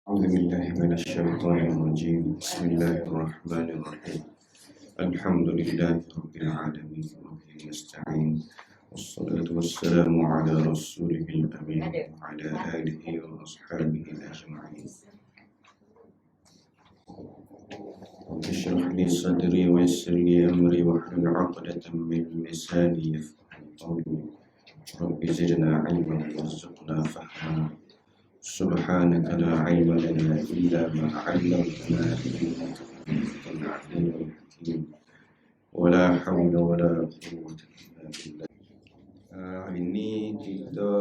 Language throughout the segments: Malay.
أعوذ بالله من الشيطان الرجيم. بسم الله الرحمن الرحيم. الحمد لله رب العالمين وبه نستعين، والصلاة والسلام على رسوله الأمين وعلى آله وأصحابه أجمعين. رب اشرح لي صدري ويسر لي أمري واحلل عقدة من لساني يفقهوا قولي. رب زدنا علما وارزقنا فهما. سبحانك لا علم لنا إلا ما علمتنا إنك أنت العليم الحكيم. ولا حول ولا قوة إلا بالله. Hari ini kita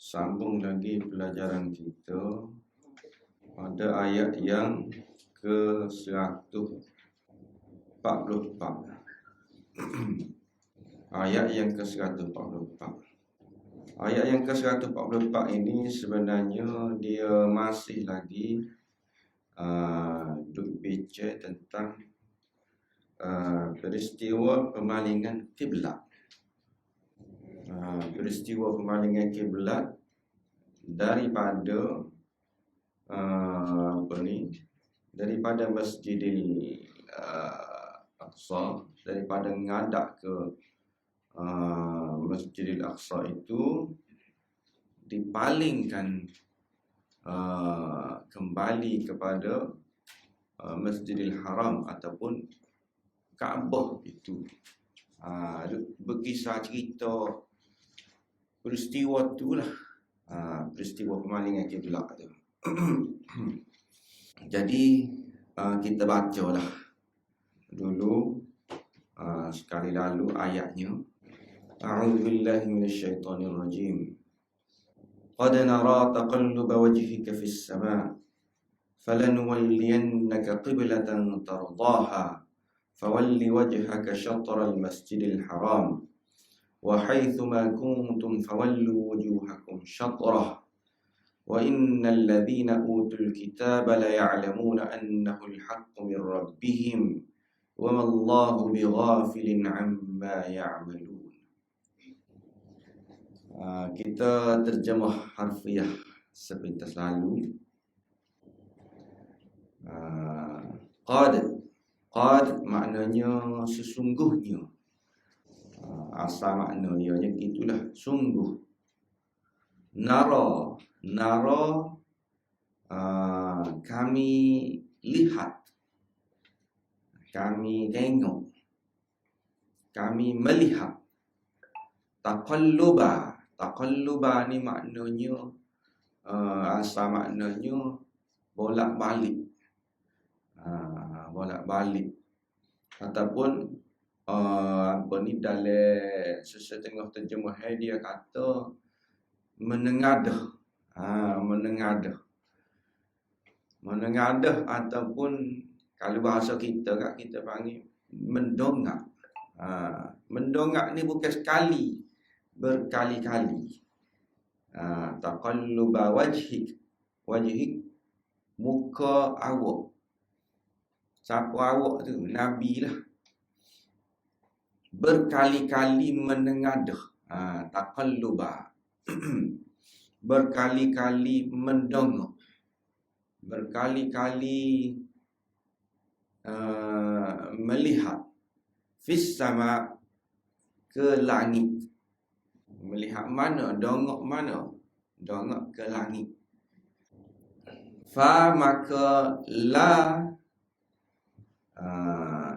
sambung lagi pelajaran kita pada ayat yang ke-144. Ayat yang ke-144. Ayat yang ke-144 ini sebenarnya dia masih lagi duk bincang tentang peristiwa pemalingan kiblat. Peristiwa pemalingan kiblat daripada daripada Masjidil Aqsa, daripada ngadak ke Masjidil Aqsa itu dipalingkan kembali kepada Masjidil Haram ataupun Kaabah itu. Berkisah cerita peristiwa itulah, peristiwa pemalingan kiblat tu. Jadi kita bacalah dulu sekali lalu ayatnya. A'udzu billahi minasyaitonir rajim. Qad nara taqalluba wajhika fis sama' falanuwalliyannaka qiblatan tardaha fawalli wajhaka syatral masjidil haram wa haitsuma kuntum fawallu wujuhakum syatrah wa innal ladzina utul kitaba la ya'lamuna annahu al-haqqu min rabbihim wa ma Allahu bighafilin 'amma ya'malun. Kita terjemah harfiah sepintas lalu. Qad maknanya sesungguhnya. Asal makna dia itulah sungguh. Nara kami lihat, kami tengok, kami melihat. Taqalluba ni maknanya asal maknanya bolak-balik. Bolak-balik ataupun dalam sesetengah terjemah dia kata menengadah. Menengadah ataupun kalau bahasa kita panggil mendongak. Mendongak ni bukan sekali, berkali-kali. Taqalluba wajhik muka awak. Siapa awak tu? Nabi lah. Berkali-kali menengadah. Taqalluba. Berkali-kali mendongak. Berkali-kali melihat. Fis sama, ke langit. Melihat mana? Dongak mana? Dongak ke langit. Fa maka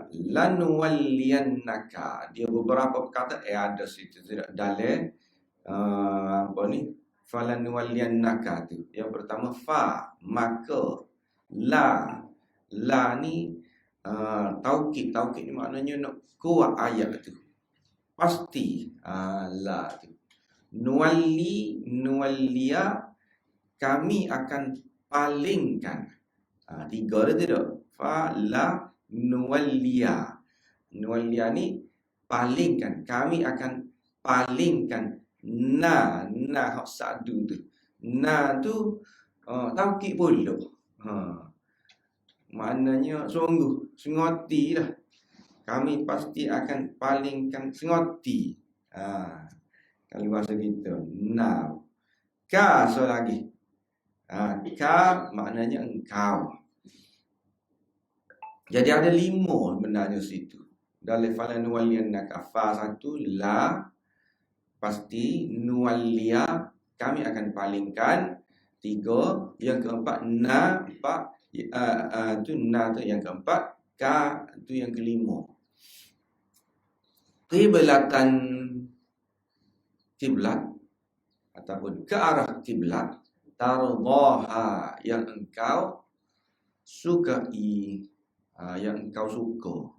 lanuwalliyannaka. Dia beberapa perkataan ada situ dalam falanuwalliyannaka tu. Yang pertama fa, maka. La ni taukid ni maknanya nak kuat ayat tu. Pasti. La tu. Nuwalliya kami akan palingkan. Tiga dah tidak? Fa la nuwalliya. Nuwalliya ni palingkan. Kami akan palingkan. Na hak sadu tu. Na tu taukid pula. Maknanya sungguh, sengoti lah. Kami pasti akan palingkan sengoti. Kalau bahasa kita. Now. Ka so lagi. Ka maknanya engkau. Jadi ada 5 benarnya situ. Dalam falan nuwalliyannaka, fa 1 la pasti, nuwalliya kami akan palingkan, 3, yang keempat na, 4 tu na tu yang keempat, ka tu yang kelima. Qiblatan, kiblat ataupun ke arah kiblat, tardaha yang engkau sukai, yang engkau suka.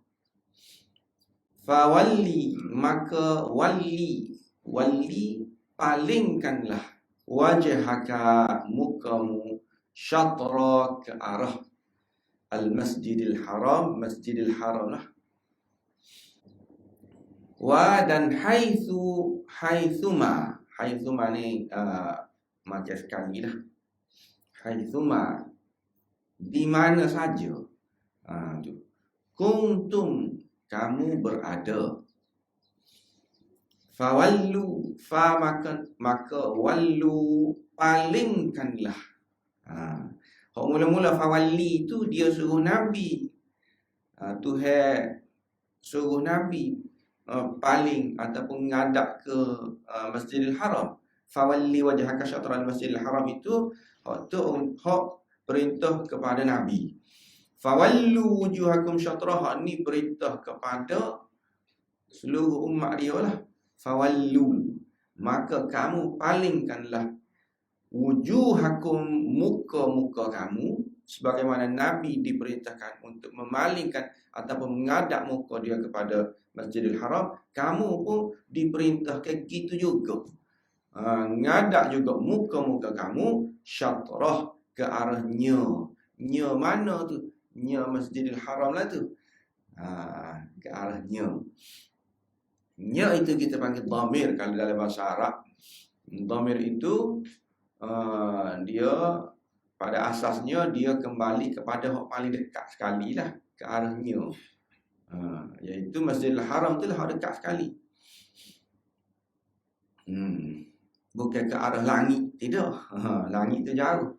Fawalli maka walli palingkanlah, wajhaka mukamu, syatra ke arah al-masjidil haram, masjidil haram lah. Wa dan haithuma ni macam sekali lah. Haithuma di mana saja. Tu. Kuntum kamu berada. Fawallu maka wallu palingkanlah. Hak mula-mula fawalli tu dia suruh Nabi. Tuhan suruh Nabi paling ataupun ngadap ke Masjidil Haram. Fawalli wajhaka syatral Masjidil Haram itu hak perintah kepada Nabi. Fawallu wujuhakum syatrah, ni perintah kepada seluruh umat dia lah. Fawallu maka kamu palingkanlah, wujuhakum muka-muka kamu, sebagaimana Nabi diperintahkan untuk memalingkan ataupun menghadap muka dia kepada Masjidil Haram, kamu pun diperintahkan gitu juga. Ngadap juga muka-muka kamu, syatrah ke arahnya. Nya mana tu? Nya Masjidil Haram lah tu. Ke arahnya. Nya itu kita panggil dhamir kalau dalam bahasa Arab. Dhamir itu dia pada asasnya dia kembali kepada yang paling dekat sekali lah, ke arahnya. Iaitu Masjidil Haram tu lah yang dekat sekali. Bukan ke arah langit, tidak. Langit tu jauh.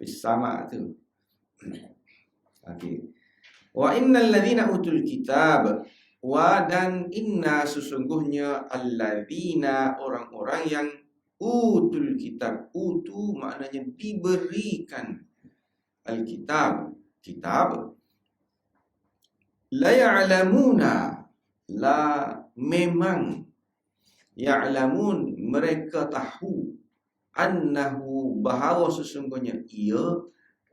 Fis sama tu. Okey. Wa innal ladzina utul kitab, wa dan inna sesungguhnya alladzina orang-orang yang utul kitab. Utu maknanya diberikan al-kitab, kitab. La ya'lamuna, la memang ya'lamun mereka tahu, annahu bahawa sesungguhnya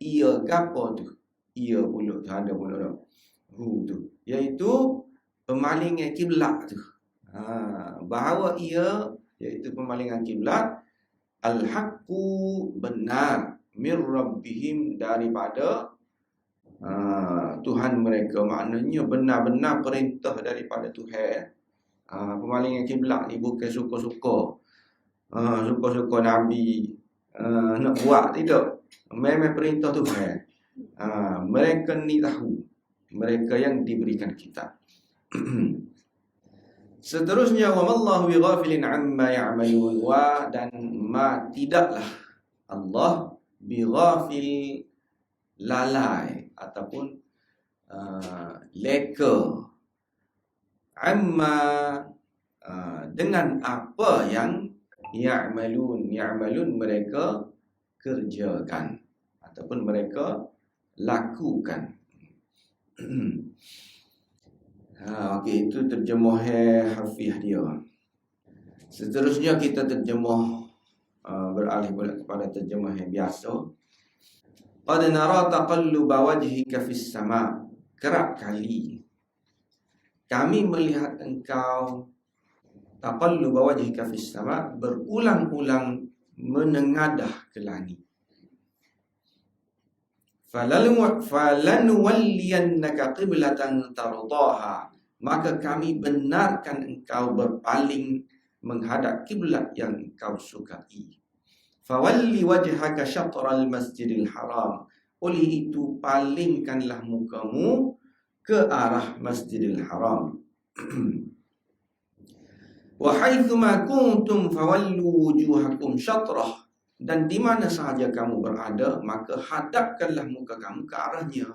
ia gapo tu, ia pula ada pula dah hu tu, iaitu pemalingan kiblat tu. Bahawa ia iaitu pemalingan kiblat, al-haqqu benar, mir rabbihim daripada Tuhan mereka, maknanya benar-benar perintah daripada Tuhan. Pemalingan kiblat ni bukan suka-suka. Suka-suka Nabi nak buat, tidak. Memang perintah Tuhan. Mereka ni tahu, mereka yang diberikan kitab. Seterusnya, wa mallahu bighafilin amma ya'malun, wa dan ma tidaklah Allah bighafil lalai ataupun leka, amma dengan apa yang ya'malun mereka kerjakan ataupun mereka lakukan. Okey, itu terjemah harfiah dia. Seterusnya kita terjemah beralih pula kepada terjemah yang biasa. Qad nara taqalluba wajhika fis sama', kerap kali kami melihat engkau, taqalluba wajhika fis sama', berulang-ulang menengadah ke langit. Falanuwalliyannaka qiblatan tardaha, maka kami benarkan engkau berpaling menghadap kiblat yang engkau sukai. Fawalli wajhaka syatral masjidil haram, oleh itu palingkanlah mukamu ke arah Masjidil Haram. Wa haitsuma kuntum fawallu wujuhakum syatrah, Dan di mana sahaja kamu berada, maka hadapkanlah muka kamu ke arahnya.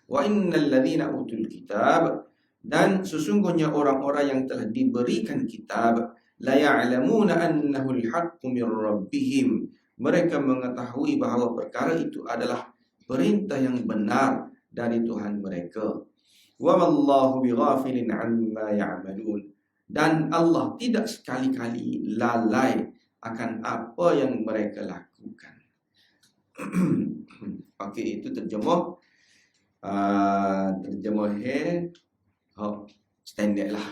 Wa innal ladzina utul kitab, dan sesungguhnya orang-orang yang telah diberikan kitab, la ya'lamuna annahu al-haqqu min rabbihim, mereka mengetahui bahawa perkara itu adalah perintah yang benar dari Tuhan mereka. Wa mallahu bighafilin amma ya'malun, dan Allah tidak sekali-kali lalai akan apa yang mereka lakukan. Okey, itu terjemah standard lah.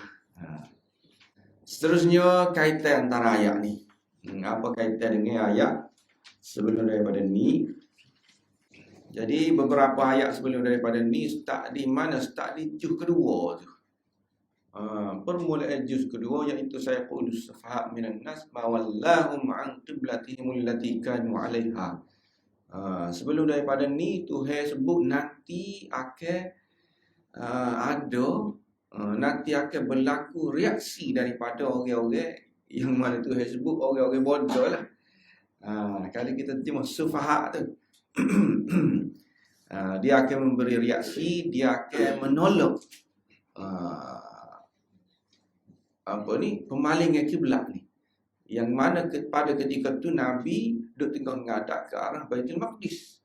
Seterusnya kaitan antara ayat ni. Apa kaitan dengan ayat sebelum daripada ni? Jadi beberapa ayat sebelum daripada ni start di mana? Start di juz kedua tu. Permulaan juz kedua, iaitu saya qulus safaha minan nas ma wallahum an qiblatihim allati kanu 'alaiha. Sebelum daripada ni Tuhan sebut nanti akan nanti akan berlaku reaksi daripada orang-orang yang mana Tuhan sebut orang-orang bodoh lah. Kalau kita terjemah sufaha tu, dia akan memberi reaksi, dia akan menolak pemalingan kiblat ni, yang mana pada ketika tu Nabi duk tengah menghadap ke arah Baitul Maqdis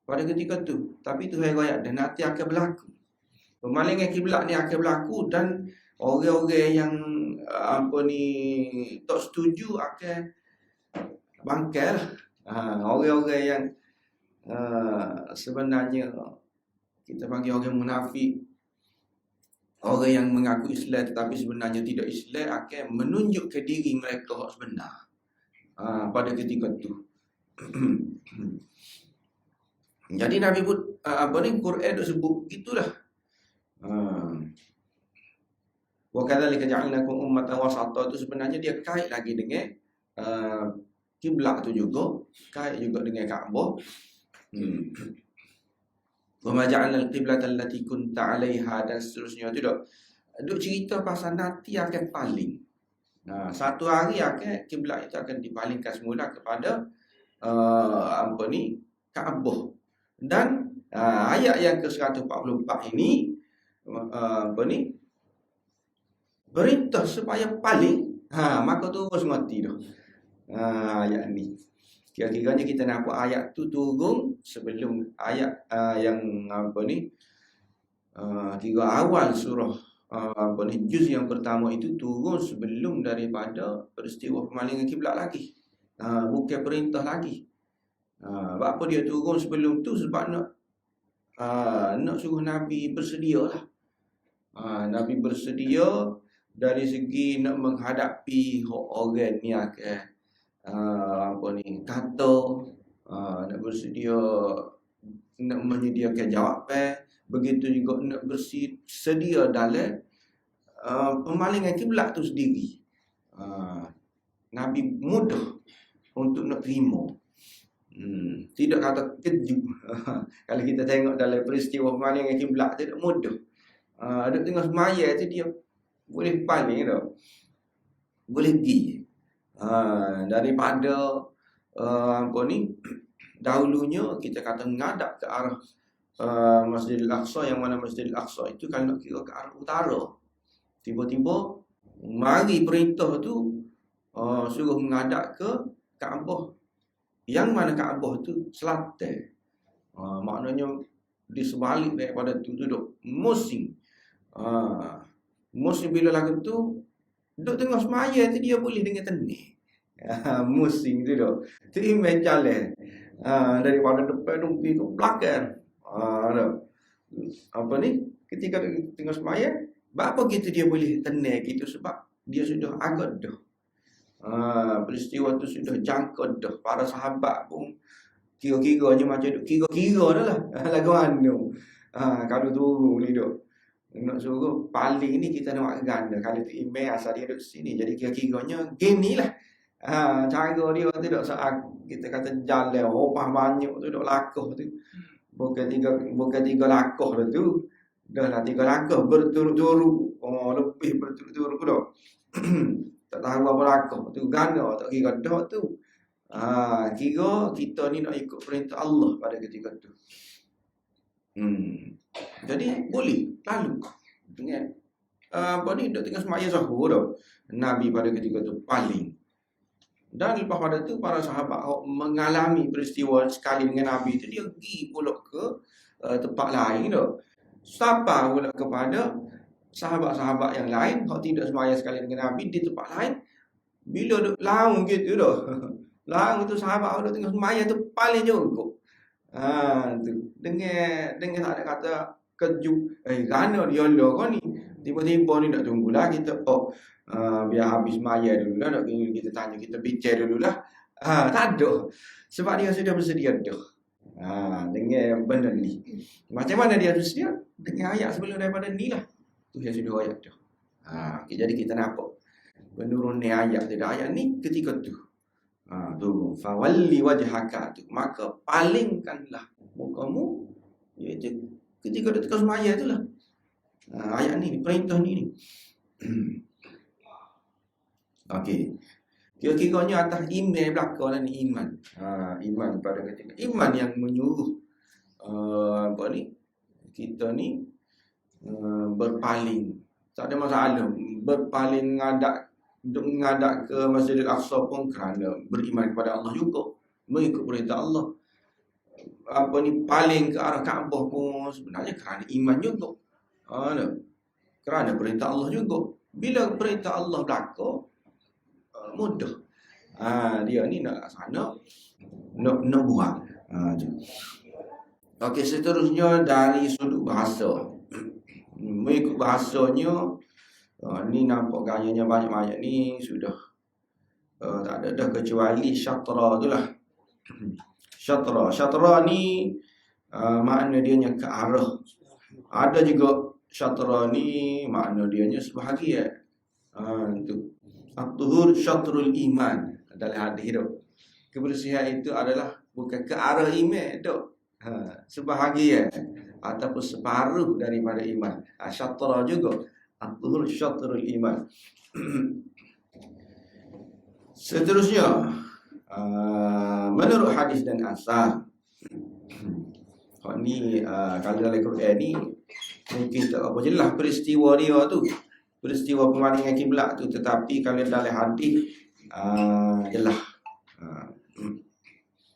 pada ketika tu. Tapi Tuhan royak dan nanti akan berlaku pemalingan kiblat ni akan berlaku, dan orang-orang yang tak setuju akan bangkai lah. Orang-orang yang sebenarnya kita panggil orang munafik, orang yang mengaku Islam tetapi sebenarnya tidak Islam, akan menunjukkan diri mereka yang sebenar pada ketika itu. Jadi Nabi pun Quran itu sebut gitulah. Wa kadzalika ja'alnakum ummatan wasata, itu sebenarnya dia kait lagi dengan kiblat tu juga, kait juga dengan Kaabah. Wa ma ja'alna al-qiblata allati kunta 'alaiha, dan seterusnya tu duk cerita pasal nanti akan paling. Satu hari akan kiblat itu akan dipalingkan semula kepada Kaabah. Dan ayat yang ke-144 ini perintah supaya paling, maka terus mati dah. Ayat ni kira-kiranya kita nampak ayat tu turun sebelum ayat yang kira awal surah juz yang pertama itu turun sebelum daripada peristiwa pemalingan kiblat lagi. Bukan perintah lagi. Apa dia turun sebelum tu? Sebab nak suruh Nabi bersedia lah. Nabi bersedia dari segi nak menghadapi orang ni akan kata, nak bersedia, nak menyediakan jawapan, begitu juga nak bersedia dalam pemalingan kiblat tu sendiri. Nabi mudah untuk nak terima. Tidak kata kejut. Kalau kita tengok dalam peristiwa pemalingan kiblat tu, tidak mudah. Ada tengah semaya tu dia boleh paling dah, boleh pergi. Daripada dahulunya kita kata menghadap ke arah Masjidil Aqsa, yang mana Masjidil Aqsa itu kalau nak kira ke arah utara, tiba-tiba mari perintah tu suruh menghadap ke Kaabah, yang mana Kaabah tu selatan. Maknanya di sebalik daripada tu duduk musim. Musim bila lagu tu duduk tengah semaya tu dia boleh dengar tenang. Musim tu duduk terima jalan daripada depan pergi ke belakang. Ketika tengah semaya, apa gitu dia boleh tenang gitu, sebab dia sudah agak dah. Peristiwa tu sudah jangkau dah. Para sahabat pun kira-kiranya macam duk kira-kira dah lah. Lagu mana kalau turun ni duk nak suruh paling ni kita nak ganda. Kalau tu email asal dia duduk sini, jadi kira-kiranya gini lah. Cara dia tu duduk saat kita kata jalan opah banyak tu duduk lakuh tu. Bukan tiga lakuh dah tu. Dah lah 3 lakuh berturut-turut. Lebih berturut-turut dah. Tak tahu apa lakuh tu, ganda tak kira dah tu. Kira kita ni nak ikut perintah Allah pada ketika tu. Jadi boleh lalu dengan dok tengah semaya sahur dah. Nabi pada ketika tu paling. Dan lepas pada tu para sahabat mengalami peristiwa sekali dengan Nabi tu, dia pergi pula ke tempat lain dah. Sampai pula kepada sahabat-sahabat yang lain hak tidak semaya sekali dengan Nabi di tempat lain. Bila duk laung gitu dah. Laung tu sahabat duk tengah semaya tu paling juga. Tu dengan tak ada kata keju. Kerana dia lah kau ni. Tiba-tiba ni tak tunggulah kita biar habis maya dulu lah, kita tanya, kita bincang dulu lah. Tak ada. Sebab dia sudah bersedia dah. Dengan benda ni. Macam mana dia bersedia? Dengan ayat sebelum daripada ni lah. Tu yang sudah ayat dah. Jadi kita nampak penurunnya ayat tidak ayat ni ketika tu. Tu fawalli wajhaka tu. Maka palingkanlah mukamu, iaitu ketika dia tekan semaya itulah. Ayat ni, perintah ni. Okey. Kira-kiranya atas iman belakang lah ni iman. Iman pada ketika. Iman yang menyuruh kita ni berpaling. Tak ada masalah. Berpaling menghadap ke Masjidil Aqsa pun kerana beriman kepada Allah juga. Mengikut perintah Allah. Paling ke arah Kaabah pun sebenarnya kerana iman juga. Kerana perintah Allah juga. Bila perintah Allah berlaku, mudah. Dia ni nak sana, nak buat. Okey, seterusnya dari sudut bahasa. Mengikut bahasanya, ni nampak gayanya banyak-banyak ni sudah tak ada dah kecuali syatra tu lah. Syatra ni makna dianya ke arah. Ada juga syatra ni makna dianya sebahagian. Itu at-tuhur syatrul iman dalam hadis tu. Kebersihan itu adalah bukan ke arah iman tu. Sebahagian ataupun separuh daripada iman. Syatra juga at-tuhur syatrul iman. Seterusnya menurut hadis dan asar, ni kalau dalam Quran ni mungkin tak apa jelas peristiwa dia tu, peristiwa pemalinggan kiblat tu, tetapi kalau dalam hadis jelas.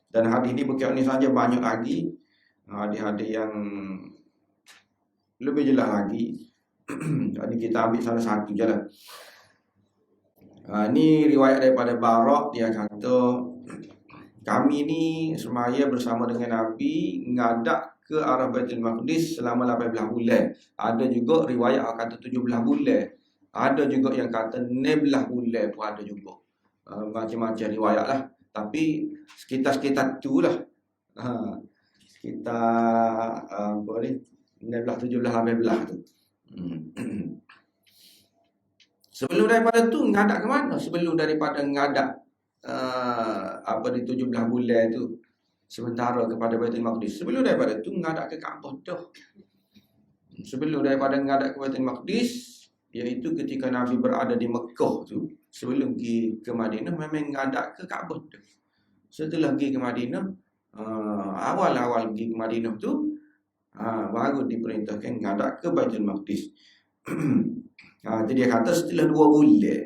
Dan hadis ni bukan ni saja, banyak lagi hadis-hadis yang lebih jelas lagi. Jadi kita ambil salah satu je lah. Ni riwayat daripada Barak, dia kata kami ni semaya bersama dengan Nabi ngadap ke arah Baitul Maqdis selama 18 bulan. Ada juga riwayat yang kata 17 bulan. Ada juga yang kata 16 bulan pun ada juga. Macam-macam riwayat lah. Tapi sekitar-sekitar tu lah. Sekitar 16, 17, 18 tu. Sebelum daripada tu ngadap ke mana? Sebelum daripada ngadap di 17 bulan tu sementara kepada Baitul Maqdis. Sebelum daripada tu ngadap ke Kaabah dah. Sebelum daripada ngadap ke Baitul Maqdis, iaitu ketika Nabi berada di Mekah tu, sebelum pergi ke Madinah memang ngadap ke Kaabah dah. Setelah pergi ke Madinah, awal-awal pergi ke Madinah tu baru diperintahkan ngadap ke Baitul Maqdis. Jadi dia kata setelah 2 bulan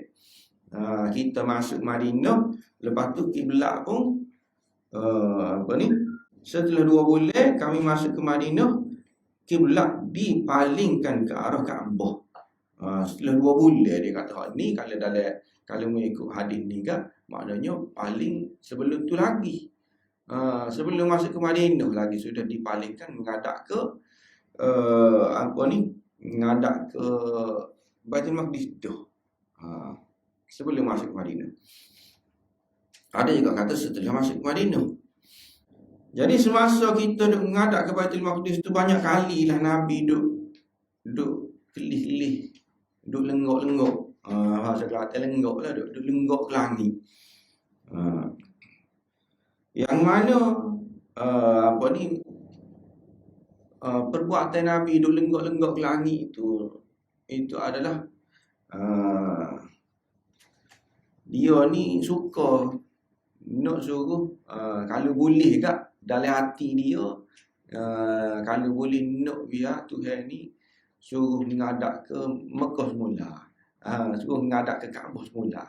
kita masuk Madinah, lepas tu kiblat pun setelah 2 bulan kami masuk ke Madinah, kiblat dipalingkan ke arah Kaabah. Setelah 2 bulan dia kata ni, kalau mengikut hadis ni kan, maknanya paling sebelum tu lagi. Sebelum masuk ke Madinah lagi sudah dipalingkan menghadap ke menghadap ke Baitul Maqdis dah. Sebelum masuk ke Madinah. Ada juga kata setelah masuk ke Madinah. Jadi semasa kita duk menghadap ke Baitul Maqdis tu, banyak kali lah Nabi duk kelih-kelih, duk lenggok-lenggok. Bahasa Kelantan lenggok lah, duk lenggok ke langit. Yang mana perbuatan Nabi duk lenggok-lenggok ke langit itu adalah dia ni suka nak suruh kalau boleh kak dalam hati dia, kalau boleh nak biar Tuhan ni suruh menghadap ke Mekah semula, suruh menghadap ke Kaabah semula.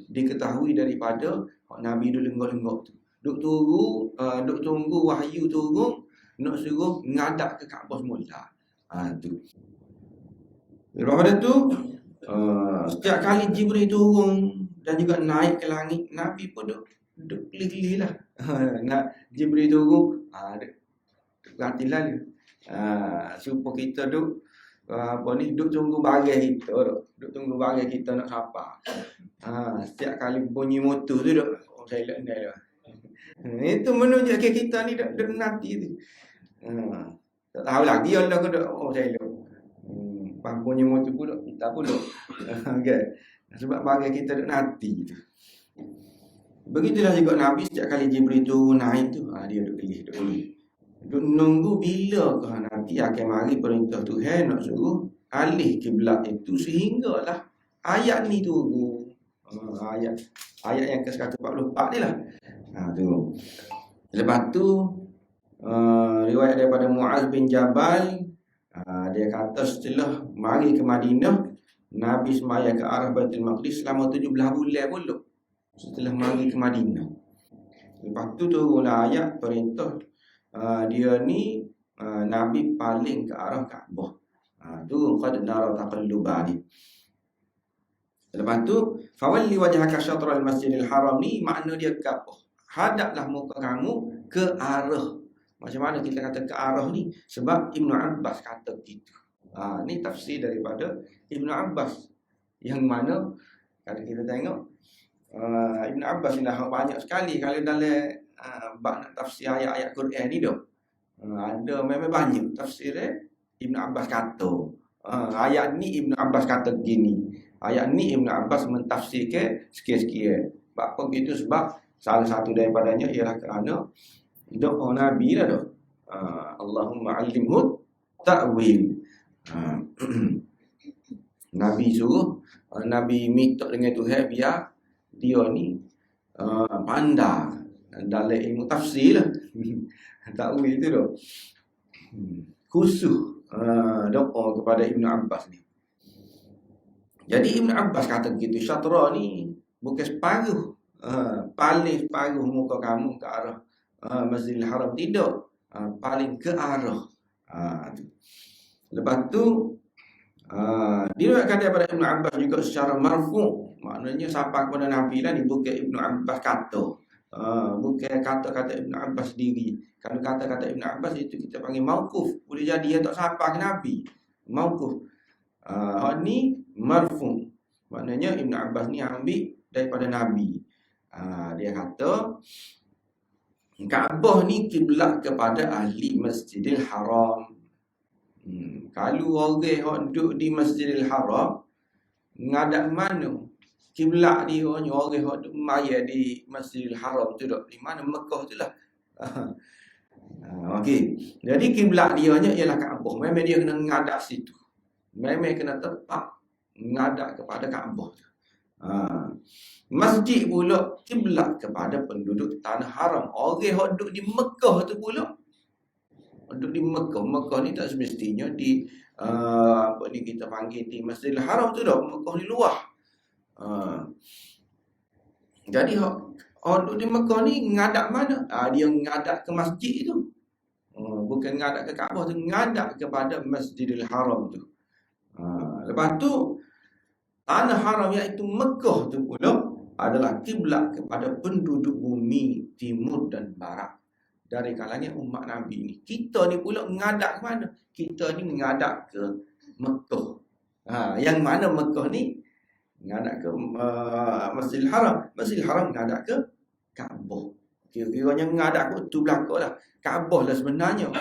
Diketahui daripada Nabi dulu lenggok-lenggok tu, duk tunggu wahyu turun nak suruh menghadap ke Kaabah semula. Tu. Lepas pada tu setiap kali Jibril turun dan juga naik ke langit, Nabi pun duk kelih-kelih lah. Jibril turun, perhatilah dia. Supaya kita duk tunggu bagai kita, duk tunggu bagai kita nak sapa. Setiap kali bunyi motor tu duk silent dia. Itu menunjuk kita ni duk nanti tu. Tak tahu lah dia lah ke duk silent. Bunyi motor pun duk, kita pun duk. Okay. Sebab bagai kita duk nanti tu. Begitulah juga Nabi setiap kali Jibril turun naik tu, dia duk kelih. Duk nunggu bila ke nanti akan mari perintah Tuhan nak suruh alih kiblat itu, sehinggalah ayat ni turun. Ayat yang ke-144 ni lah. Tu. Lepas tu riwayat daripada Muaz bin Jabal, dia kata setelah mari ke Madinah, Nabi semaya ke arah Baitul Maqdis selama 17 bulan pula setelah mari ke Madinah. Lepas tu turunlah ayat perintah dia ni Nabi paling ke arah Kaabah. Tu qad nara taqallubani. Lepas tu fawalli wajhaka syatral masjidil haram ni makna dia ke apa? Hadaplah muka kamu ke arah. Macam mana kita kata ke arah ni? Sebab Ibnu Abbas kata begitu. Ni tafsir daripada Ibnu Abbas, yang mana kalau kita tengok Ibnu Abbas ni dah banyak sekali kalau dalam bab nak tafsir ayat-ayat Quran ni dah. Ada memang banyak tafsir Ibnu Abbas kata. Ayat ni Ibnu Abbas kata begini. Ayat ni Ibnu Abbas mentafsirkan sikit-sikit. Sebab apa gitu? Sebab salah satu daripadanya ialah kerana doa Nabi lah dah. Allahumma alimhu ta'wil. Nabi suruh, Nabi minta dengan Tuhan biar dia ni pandai dalam ilmu tafsir lah. Ta'wil tu dah. Khusus doa kepada Ibnu Abbas ni. Jadi Ibn Abbas kata begitu, syatra ni bukan separuh, paling separuh muka kamu ke arah Masjidil Haram, tidak, paling ke arah. Lepas tu diriwayatkan daripada Ibn Abbas juga secara marfu', maknanya sampai kepada Nabi lah ni, bukan Ibn Abbas kata, bukan kata-kata Ibn Abbas sendiri. Kalau kata-kata Ibn Abbas itu kita panggil mauquf, boleh jadi dia tak sampai ke Nabi, mauquf. Ni marfu', maknanya Ibn Abbas ni ambil daripada Nabi. Dia kata Kaabah ni kiblat kepada ahli Masjidil Haram. Kalau orang yang duduk di Masjidil Haram, ngadap mana kiblat dia, orang yang duduk maya di Masjidil Haram tu duduk di mana? Mekah tu lah. Okey. Jadi kiblat dia ialah Kaabah. Memang dia kena ngadap situ. Memang kena tepat menghadap kepada Kaabah. Masjid pula kiblat kepada penduduk tanah haram. Orang yang duduk di Mekah tu pula, duduk di Mekah. Mekah ni tak semestinya di apa ni kita panggil di Masjidil Haram tu dah. Mekah ni luar. Jadi orang duduk di Mekah ni ngadap mana? Dia ngadap ke masjid tu. Bukan ngadap ke Kaabah tu, ngadap kepada Masjidil Haram tu. Lepas tu tanah haram iaitu Mekah tu pula adalah kiblat kepada penduduk bumi timur dan barat dari kalangan umat Nabi ni. Kita ni pula menghadap ke mana? Kita ni menghadap ke Mekah. Yang mana Mekah ni menghadap ke Masjidil Haram. Masjidil Haram menghadap ke Kaabah. Kira-kiranya menghadap ke tu belakanglah. Kaabah lah sebenarnya.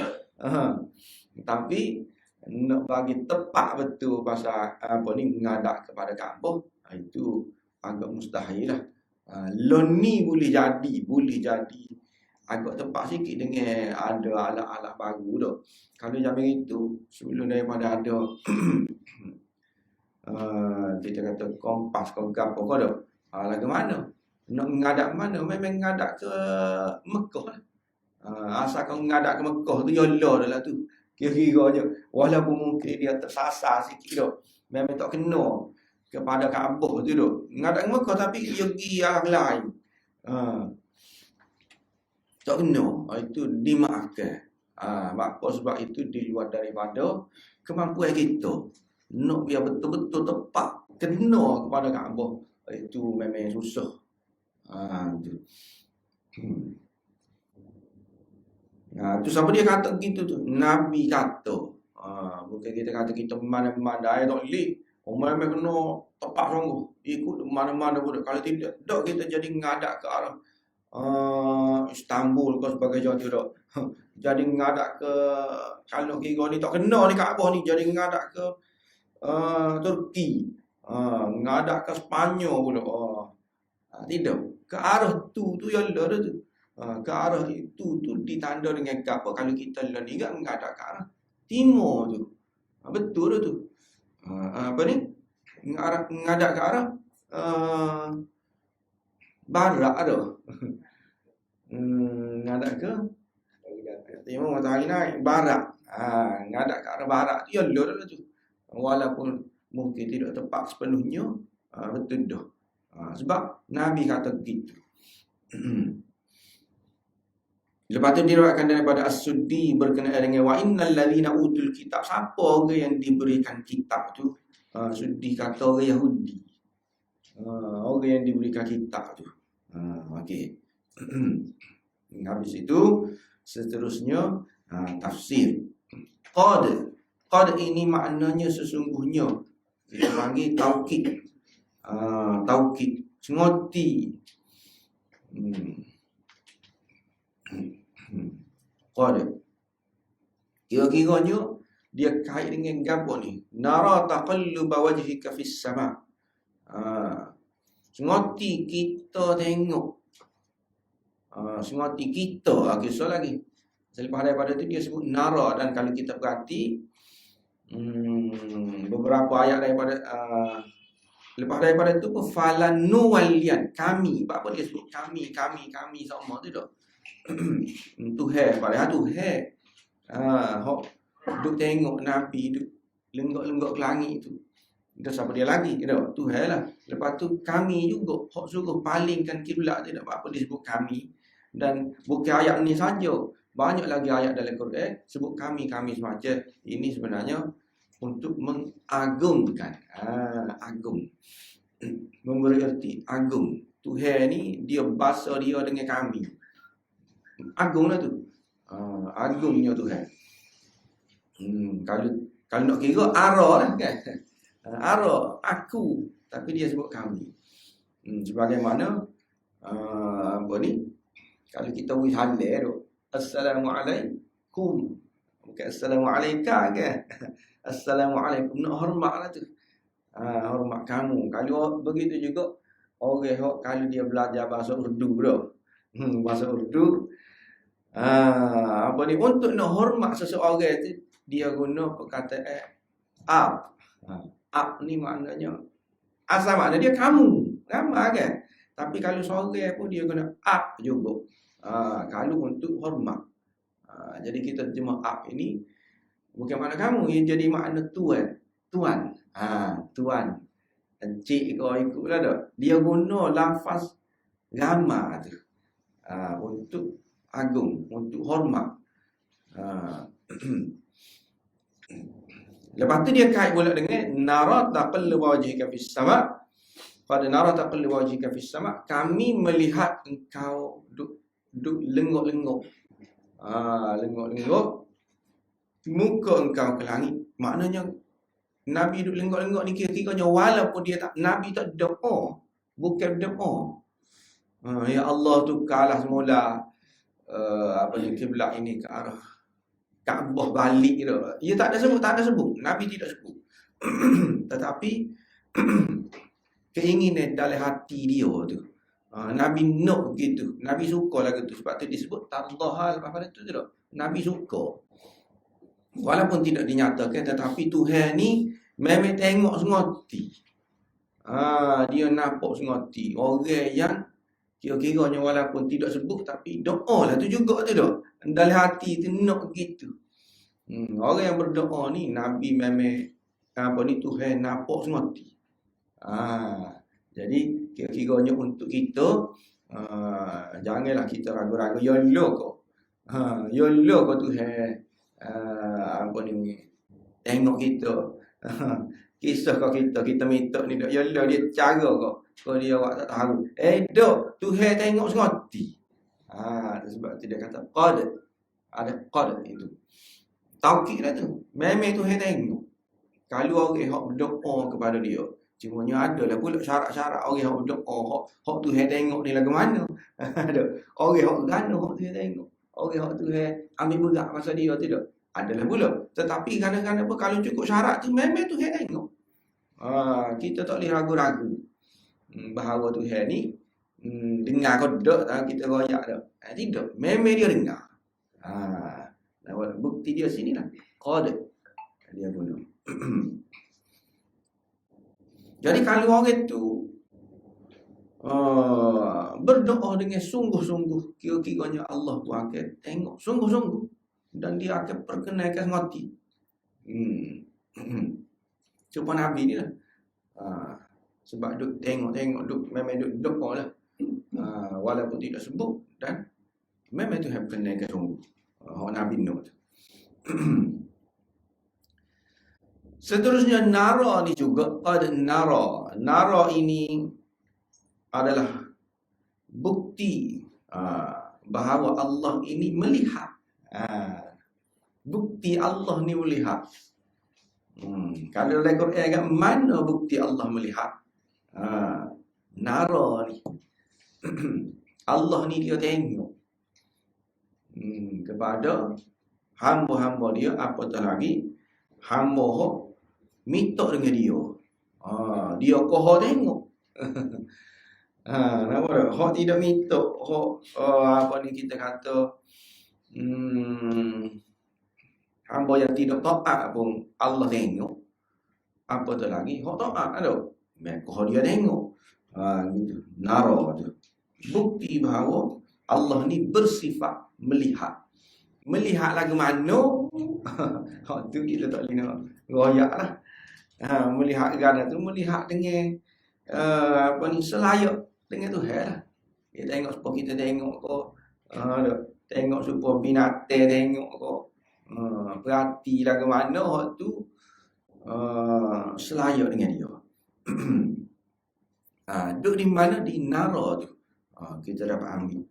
Tapi nak bagi tepat betul pasal apa ni menghadap kepada Kaabah, itu agak mustahil lah. Lon ni boleh jadi agak tepat sikit dengan ada alat-alat baru dah. Kalau zaman itu sebelum daripada ada kita kata kompas ke apa dah, lagu mana Nak ngadap mana? Memang ngadap ke Mekah lah. Asal kau ngadap ke Mekah tu, yalah dah lah tu. Kira-kiranya, walaupun mungkin dia tersasar sikit tu, memang tak kena kepada Kaabah tu tu. Ngadap ke Mekah tapi dia pergi arah lain. Tak kena. Itu dimaafkan. Sebab itu di luar daripada kemampuan kita. Nak biar betul-betul tepat kena kepada Kaabah, itu memang susah. Tu. Tu siapa dia kata gitu tu? Nabi kata. Bukan kita kata kita mana-mana tak boleh. Orang memang kena tepat sungguh. Ikut mana-mana pun. Kalau tidak, kita jadi ngadak ke arah Istanbul ke sebagai Jawa tu. Jadi ngadak ke, kalau kira ni tak kena ni Kaabah ni, jadi ngadak ke Turki. Ngadak ke Sepanyol pula. Tidak. Ke arah tu yang ada tu. Ke arah itu tu ditanda dengan apa? Kalau kita ni kan ngadak ke arah timur tu. Betul tu. Apa ni? Ngadak ke arah barat tu. Ngadak ke timur matahari naik barat. Ngadak ke arah barat tu yang ada tu. Walaupun mungkin tidak tepat sepenuhnya, betul dah. Sebab Nabi kata begitu. Lepas tu diriwayatkan daripada As-Suddi berkenaan dengan wa innal ladzina utul kitab. Siapa orang yang diberikan kitab tu? Suddi kata orang Yahudi. Orang yang diberikan kitab tu. Okey. Habis itu seterusnya tafsir. Qad ini maknanya sesungguhnya. Kita panggil taukid. Taukid, sengoti. Qad. Kira-kiranya dia kait dengan gapo ni? Nara taqalluba wajhika fis sama. Sengoti kita tengok. Sengoti kita. Kisah lagi. Selepas daripada itu dia sebut nara, dan kalau kita perhati beberapa ayat daripada lepas daripada itu pun falanu walian, kami. Apa dia sebut kami sama tu tak? Tuhan, padahal Tuhan hok duk tengok Nabi duk lenggok-lenggok ke langit tu. Itu siapa dia lagi? Tuhan lah. Lepas tu kami juga hok suruh palingkan kiblat tu. Apa dia sebut kami? Dan bukan ayat ni saja, banyak lagi ayat dalam Quran sebut kami semacam ini sebenarnya untuk mengagungkan. Agung. Memberi erti agung. Tuhan ni dia bahasa dia dengan kami. Agung lah tu. Agungnya Tuhan. Kalau nak kira ara lah kan. Ara, aku. Tapi dia sebut kami. Sebagaimana apa ni? Kalau kita wis halal tu, Assalamualaikum. Bukan Assalamualaikum kan? Assalamualaikum. Nak hormat lah tu. Hormat kamu. Kalau begitu juga orang kalau dia belajar bahasa Urdu tu. Bahasa Urdu. Apa ni? Untuk nak hormat seseorang tu, dia guna perkataan ab. Ab ni maknanya, asal makna dia kamu. Ramai kan? Tapi kalau seorang pun dia guna ab juga. Kalau untuk hormat. Jadi kita terjemah ab ini bukan makna kamu, ia jadi makna tuan. Tuan. Tuan. Encik kau ikutlah dah. Dia guna lafaz ramah tu. Untuk agung, untuk hormat. Lepas tu dia kait pula dengan nara taqallubu wajhika fis sama'. Pada nara taqallubu wajhika fis sama', kami melihat engkau duk lenggok-lenggok. Lenggok-lenggok muka engkau ke langit. Maknanya Nabi duk lenggok-lenggok ni kira-kiranya walaupun dia tak, Nabi tak doa. Bukan doa. Ya Allah tukarlah semula kiblat ini ke arah Kaabah balik tu. Ia tak ada sebut. Nabi tidak sebut. Tetapi keinginan dalam hati dia tu. Nabi nak gitu. Nabi suka lah gitu. Sebab tu disebut tardahal pada tu tu. Nabi suka. Walaupun tidak dinyatakan, tetapi Tuhan ni memang tengok sengoti. Dia nampak sengoti. Orang yang Kira-kiranya walaupun tidak sebut tapi doa lah tu juga tu dah. Dalam hati tu nak gitu. Orang yang berdoa ni Nabi memang apa ni Tuhan nampak semati. Jadi kira-kiranya untuk kita janganlah kita ragu-ragu ya Allah kau. Ya Allah kau Tuhan apa ni tengok kita. Kisah kau kita minta ni ya Allah dia cara kau dia awak tak tahu. Dok Tuhan tengok semati. Sebab tu dia kata qad. Ada qad itu. Taukid dah tu. Memang Tuhan tengok. Kalau orang hak berdoa kepada dia, cumanya adalah pula syarat-syarat orang hak berdoa, hak Tuhan tengok ni lagu mana. Ada. Orang hak gano hak Tuhan tengok. Orang hak Tuhan ambil berat pasal dia tidak. Adalah pula. Tetapi kadang-kadang apa kalau cukup syarat tu memang Tuhan tengok. Kita tak boleh ragu-ragu. Bahawa Tuhan ni dengar kau tak kita royak dah. Tidak. Memang dia dengar. Bukti dia sini lah. Qad. Dia guna. Jadi kalau orang tu berdoa dengan sungguh-sungguh, kira-kiranya Allah pun akan tengok sungguh-sungguh dan dia akan perkenalkan mati. Cuma Nabi ni lah. Sebab duk tengok-tengok memang duk doa lah. Walaupun tidak sebut dan memang tu perkenalkan sungguh. Nabi Nuh tu. Seterusnya nara ni juga qad nara. Nara ini adalah bukti bahawa Allah ini melihat. Bukti Allah ni melihat. Kalau dalam Quran agak mana bukti Allah melihat? Nara ni. Allah ni dia tengok kepada hamba-hamba dia, apatah lagi hamba minta dengan dia. Dia kau tengok. Nampak tak? Hak tidak minta. Apa ni kita kata hamba yang tidak taat pun Allah tengok. Apa tu lagi? Hak taat ada. Kau dia tengok. Gitu. Nara tu. Bukti bahawa Allah ni bersifat melihat. Melihat lagu mana? Hak tu kita tak boleh nak royak lah. Melihat gana tu melihat dengan apa ni selayak dengan Tuhan lah. Dia tengok supaya kita tengok kau. Tengok supaya binatang tengok kau. Perhati lagu mana hak tu selayak dengan dia. Duduk di mana di nara tu. Kita dapat ambil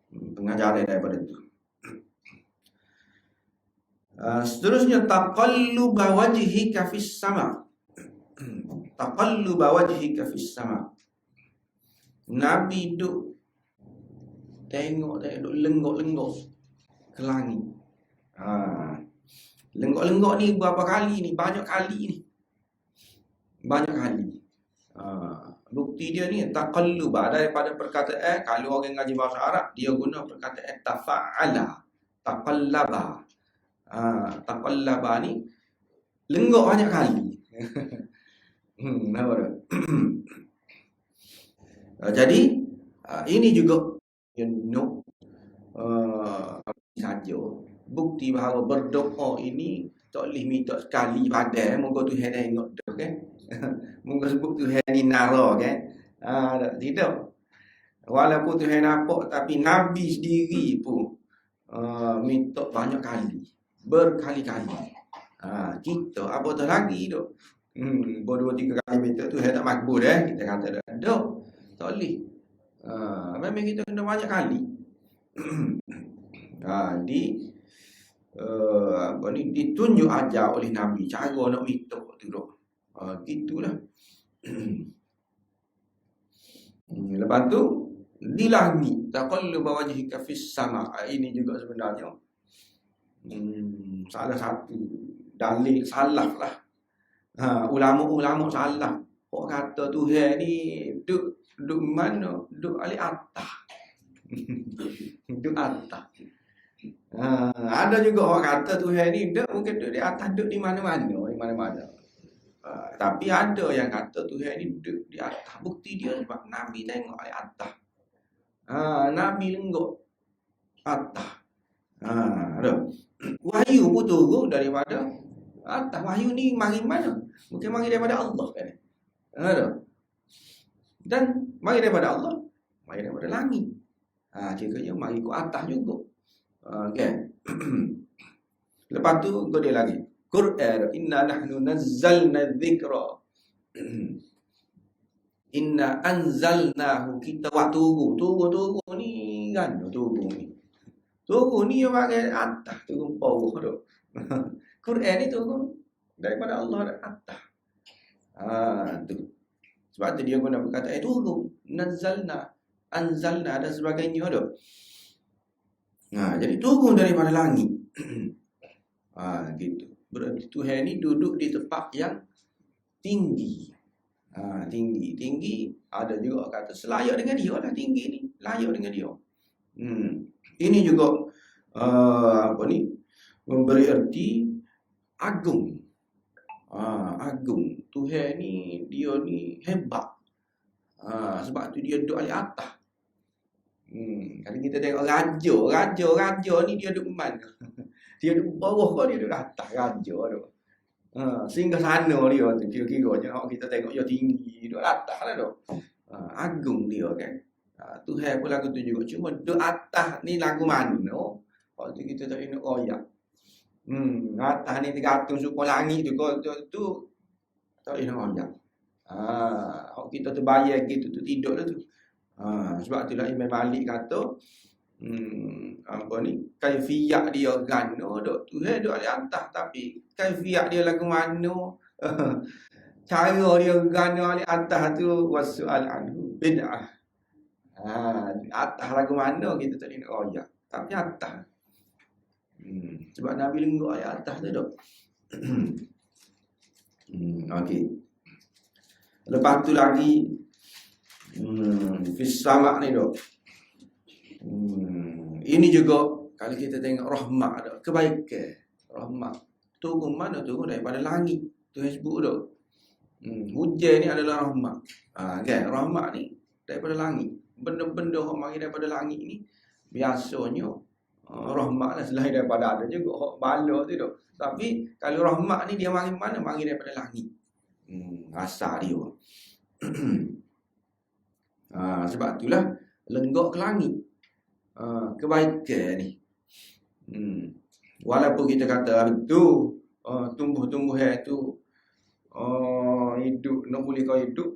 pengajaran daripada tu. Seterusnya taqalluba wajhika fis sama. Taqalluba wajhika fis sama. Nabi duk tengok duk lenggok-lenggok ke langit. Lenggok-lenggok ni berapa kali ni? Banyak kali ni. Banyak kali. Bukti dia ni taqalluba daripada perkataan kalau orang ngaji bahasa Arab dia guna perkataan tafa'ala, taqallaba. Taqallaba ni lenggok banyak kali. Nampak tak? Jadi ini juga saja bukti bahawa berdoa ini tak boleh minta sekali padan moga Tuhan tengok dah kan. Moga sebut Tuhan ni nara kan. Tidak. Walaupun Tuhan nampak tapi Nabi sendiri pun minta banyak kali, berkali-kali. Kita apa tu lagi tu? Dua tiga kali minta Tuhan tak makbul kita kata dah. Tak boleh. Memang kita kena banyak kali. Apa ni ditunjuk ajar oleh Nabi cara nak minta tu dah. Gitulah. Lepas tu di langit taqalluba wajhika fis sama. Ini juga sebenarnya salah satu dalil salaf lah. Ulama-ulama salaf kok kata Tuhan ni duduk mana? Duduk alik atas. Duduk atas. Ada juga orang kata Tuhan ni mungkin duduk di atas, duduk di mana-mana. Tapi ada yang kata Tuhan ni duduk di atas. Bukti dia sebab Nabi tengok di atas. Nabi lenggok atas. Ada. Wahyu pun turun daripada atas. Wahyu ni mari mana? Mungkin mari daripada Allah kan. Ada. Dan mari daripada Allah, mari daripada langit. Kiranya mari ke atas juga. Okey. Lepas tu kau dia lagi. Quran, inna nahnu nazzalna dzikra. Inna anzalnahu, kita buat turun ni kan, turun ni yang pakai atas, turun bawah tu. Quran ni turun daripada Allah atas. Tu. Sebab tu dia guna perkataan turun, nazzalna, anzalna dan sebagainya tu. Jadi turun daripada langit. Gitu. Berarti Tuhan ni duduk di tempat yang tinggi. Tinggi ada juga kata selayak dengan dia lah, tinggi ni layak dengan dia. Ini juga memberi arti agung. Agung. Tuhan ni dia ni hebat. Sebab tu dia duduk di atas. Kalau kita tengok raja ni dia duduk mana? Dia duduk bawah kau, dia duduk atas raja tu. Sehingga sana dia tu kira-kira kita tengok dia tinggi duduk atas lah tu. Agung dia kan. Tuhan pun lagu tu juga, cuma duduk atas ni lagu mana? Waktu kita tak nak royak. Atas ni 300 suku langit tu tak nak royak. Kita terbayang gitu tu tidur lah tu. Sebab itulah Imam Malik kata kaifiyat dia gano dok Tuhan dok di atas, tapi kaifiyat dia lagu mana cara dia gano di atas tu wasu'al anhu bid'ah. Atas lagu mana kita tak nak royak, tapi atas. Sebab Nabi lenggok ayat atas tu dok. Okey. Lepas tu lagi fis sama' ni dok. Ini juga kalau kita tengok rahmat ada kebaikan. Rahmat turun mana? Turun daripada langit. Tuhan sebut tu. Hujan ni adalah rahmat. Kan? Rahmat ni daripada langit. Benda-benda yang mari daripada langit ni biasanya rahmat lah, selain daripada ada juga hak bala tu tu. Tapi kalau rahmat ni dia mari mana? Mari daripada langit. Asal dia. Sebab itulah lenggok ke langit. Kebaikan ni. Walaupun kita kata itu tumbuh-tumbuhan tu hidup, nak boleh kau hidup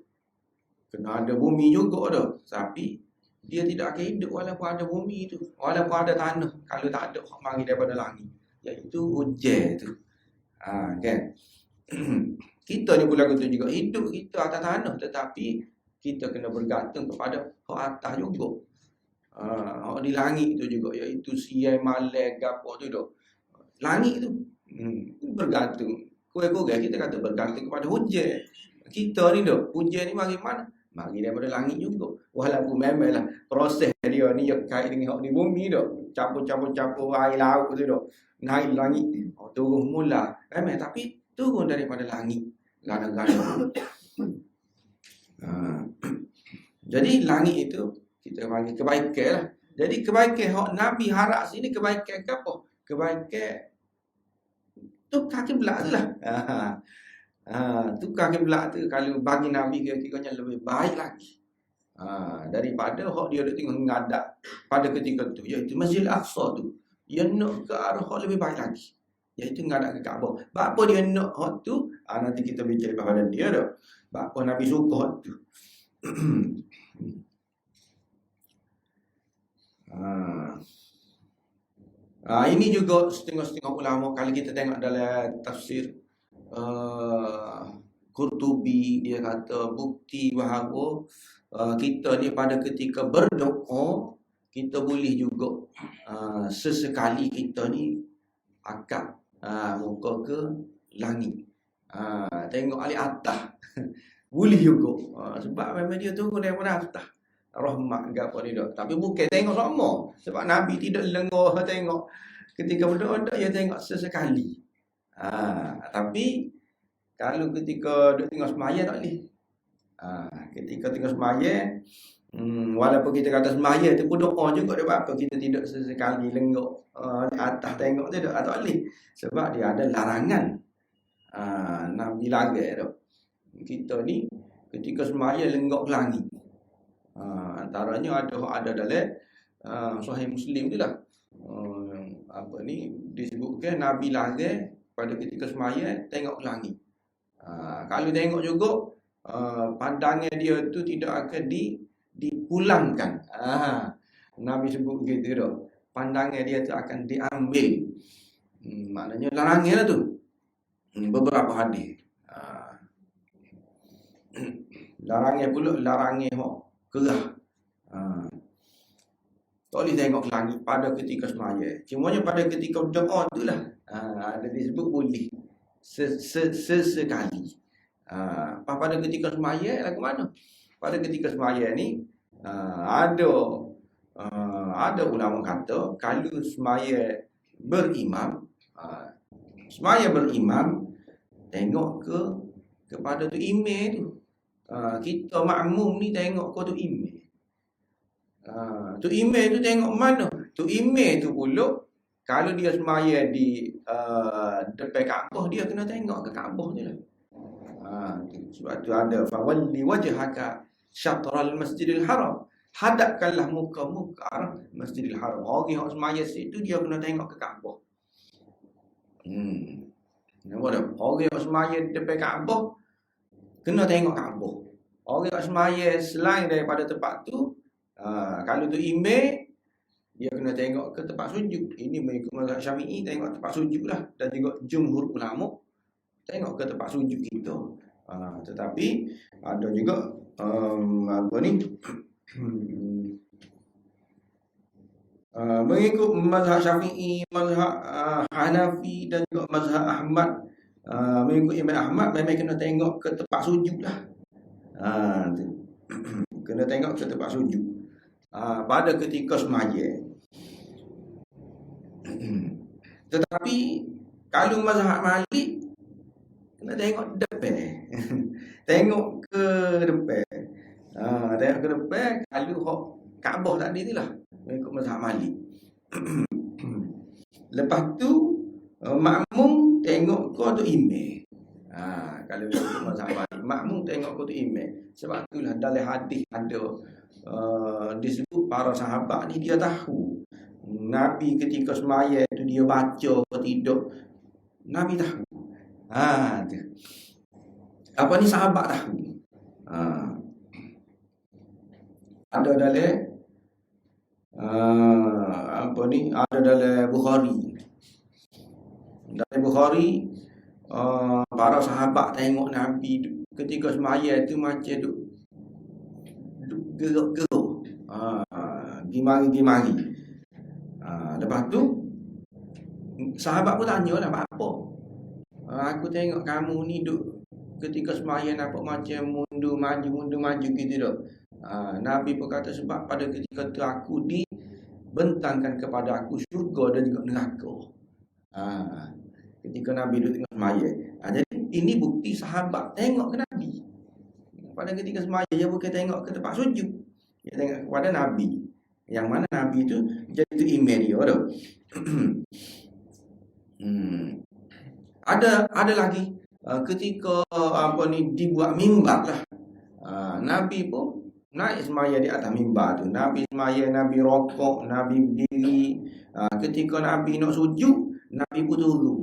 kena ada bumi juga dah. Tapi dia tidak akan hidup walaupun ada bumi tu, walaupun ada tanah, kalau tak ada hak mari daripada langit, iaitu hujan tu. Kan? Kita ni pula kata juga hidup kita atas tanah, tetapi kita kena bergantung kepada hak atas juga. Di langit tu juga, iaitu siang malam gapo tu dah. Langit tu bergantung. Kurang-kurang kita kata bergantung kepada hujan. Kita ni dah, hujan ni mari mana? Mari daripada langit juga. Walaupun memanglah proses dia ni kait dengan hak di bumi dah. Campur-campur air laut tu dah. Naik langit. Turun mula. Memang tapi turun daripada langit. Gana-gana. Jadi langit itu kita panggil kebaikan lah. Jadi kebaikan hak Nabi harap sini kebaikan ke apa? Kebaikan tukar kiblat tu lah. Tukar kiblat tu kalau bagi Nabi kira-kiranya lebih baik lagi. Daripada hak dia duk tengok menghadap pada ketika tu, iaitu Masjid Al-Aqsa tu. Dia nak ke arah hak lebih baik lagi, iaitu menghadap ke Kaabah. Apa dia nak hak tu? Nanti kita bincang pada dia dah. Apa Nabi suka hak tu. Ini juga setengah-setengah ulama kalau kita tengok dalam tafsir Qurtubi, dia kata bukti bahawa kita ni pada ketika berdoa kita boleh juga sesekali kita ni akak muka ke langit, tengok alik atas boleh juga, sebab memang dia turun daripada atas rahmat ke apa ni dah. Tapi bukan tengok sama, sebab Nabi tidak lengah tengok ketika berdoa, dia tengok sesekali. Tapi kalau ketika duk tengok sembahyang tak boleh. Ketika tengok sembahyang Walaupun kita kata semaya tu pun doa juga dia apa kita tidak sesekali lenggok atas tengok tu tak boleh sebab dia ada larangan. Nabi lagai tu. Kita ni ketika semaya lenggok ke langit. Antaranya ada dalam Sahih Muslim tu lah. Disebutkan Nabi lagai pada ketika semaya tengok ke langit. Kalau tengok juga pandangan dia tu tidak akan dipulangkan. Nabi sebut gitu tu. Pandangan dia tu akan diambil. Maknanya larangan lah tu. Beberapa hadis. Larangan pula larangan hok kerah. Tak boleh tengok langit pada ketika semaya. Cumanya pada ketika doa tu lah. Ada disebut boleh. Sesekali. Pada ketika semaya lagu mana? Pada ketika semaya ni ada ulama kata kalau semaya berimam tengok kepada tu imam tu. Kita makmum ni tengok ke tu imam. Tu imam tu tengok mana? Tu imam tu pula kalau dia semaya di depan Kaabah dia kena tengok ke Kaabah tu lah. Sebab tu ada fawalli wajhaka syatral Masjidil Haram. Hadapkanlah muka-muka arah Masjidil Haram. Orang yang semaya situ dia kena tengok ke Kaabah. Nampak tak? Orang yang semaya depan Kaabah kena tengok Kaabah. Orang yang semaya selain daripada tempat tu, kalau tu imam dia kena tengok ke tempat sujud. Ini mengikut mazhab Syafi'i tengok tempat sujud lah, dan juga jumhur ulama tengok ke tempat sujud kita. Tetapi ada juga mengikut mazhab Syafi'i, mazhab Hanafi dan juga mazhab Ahmad. Mengikut Imam Ahmad memang kena tengok ke tempat sujud lah. Kena tengok ke tempat sujud pada ketika semaya. Tetapi kalau mazhab Malik kena tengok depan. Tengok ke depan. Tengok ke depan kalau hok Kaabah tadi tu lah. Mengikut mazhab Malik. Lepas tu makmum tengok ke tu imam. Kalau mengikut mazhab Malik, makmum tengok ke tu imam. Sebab itulah dalam hadis ada disebut para sahabat ni dia tahu Nabi ketika semaya tu dia baca ke tidak. Nabi tahu. Apa ni sahabat tahu. Ada dalam ada dalam Bukhari. Dalam Bukhari para sahabat tengok Nabi ketika semaya tu macam duk geruk-geruk. Gimari-gimari. Lepas tu sahabat pun tanya lah apa. Aku tengok kamu ni duk ketika semaya nampak macam mundur maju gitu dah. Nabi pun kata sebab pada ketika tu aku dibentangkan kepada aku syurga dan juga neraka. Ketika Nabi duduk tengok semaya. Jadi ini bukti sahabat tengok ke Nabi. Pada ketika semaya dia bukan tengok ke tempat sujud. Dia tengok kepada Nabi. Yang mana Nabi tu jadi tu imam dia tu. Ada lagi ketika dibuat mimbar lah. Nabi pun naik semaya di atas mimbar tu. Nabi semaya, Nabi rokok, Nabi berdiri. Ketika Nabi nak sujud, Nabi pun turun.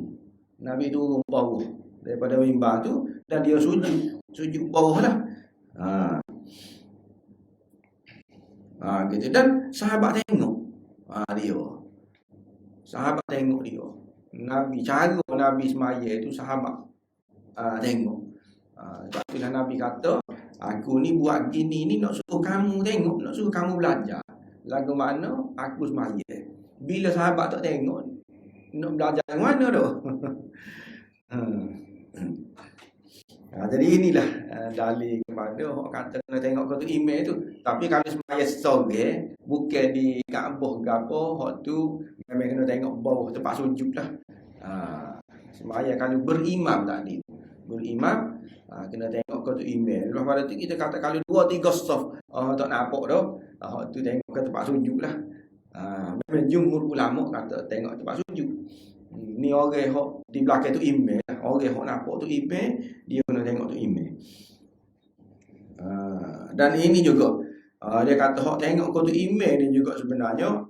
Nabi turun bawah daripada mimbar tu dan dia sujud bawah lah. Gitu. Dan sahabat tengok dia. Sahabat tengok dia. Nabi cara Nabi semaya itu sahabat tengok. Sebab itulah Nabi kata, aku ni buat gini ni nak suruh kamu tengok, nak suruh kamu belajar. Lagu mana aku semaya. Bila sahabat tak tengok, nak belajar yang mana tu? Jadi inilah dalil kepada orang kata kena tengok ke tu imam tu. Tapi kalau semaya sore bukan di Kaabah ke apa, hak tu memang kena tengok bawah tempat sujud lah. Semaya kalau berimam tadi. Berimam kena tengok ke tu email. Lepas pada tu kita kata kalau 2-3 soft tak nampak dah. Tu tengok ke tempat sujud lah. Memang jumhur ulama kata tengok tempat sujud. Ni orang hok di belakang tu email lah. Orang hok nampak tu email, dia kena tengok tu email. Dan ini juga dia kata hok tengok ke tu email ni juga sebenarnya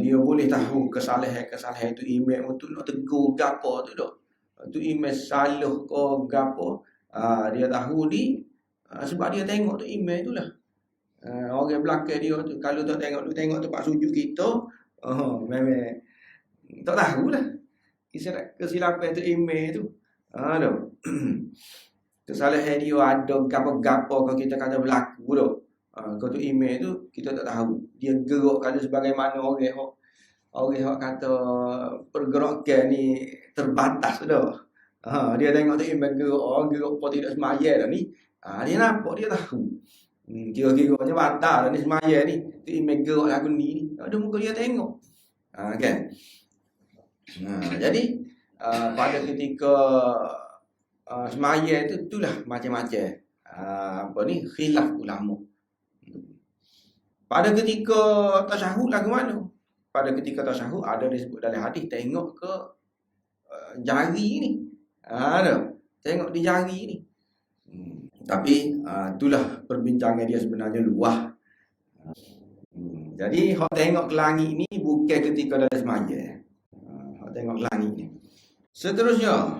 dia boleh tahu kesalahan tu email untuk nak tegur gapo tu dak. Tu email salah ke gapo, dia tahu sebab dia tengok tu email tu lah. Orang belakang dia tu kalau tak tengok tempat sujud kita, memang tak tahulah kesilapan tu email tu. Dah. Kesalahan dia ada gapo-gapo kalau kita kata berlaku dah. Kalau tu email tu kita tak tahu. Dia gerak kalau sebagaimana orang hok kata pergerakan ni terbatas dah. Dia tengok tu email gerak apa tidak semaya dah ni. Dia nampak, dia tahu. Kira-kiranya batal dah ni semaya ni. Tu email gerak lagu ni. Ada muka dia tengok. Kan? Jadi pada ketika semaya tu itulah macam-macam khilaf ulama. Pada ketika tasyahud lagu mana? Pada ketika tasyahud ada disebut dalam hadis tengok ke jari ni. Tengok di jari ni. Tapi itulah perbincangan dia sebenarnya luah. Jadi hok tengok ke langit ni bukan ketika dalam semaya. Hok tengok ke langit ni. Seterusnya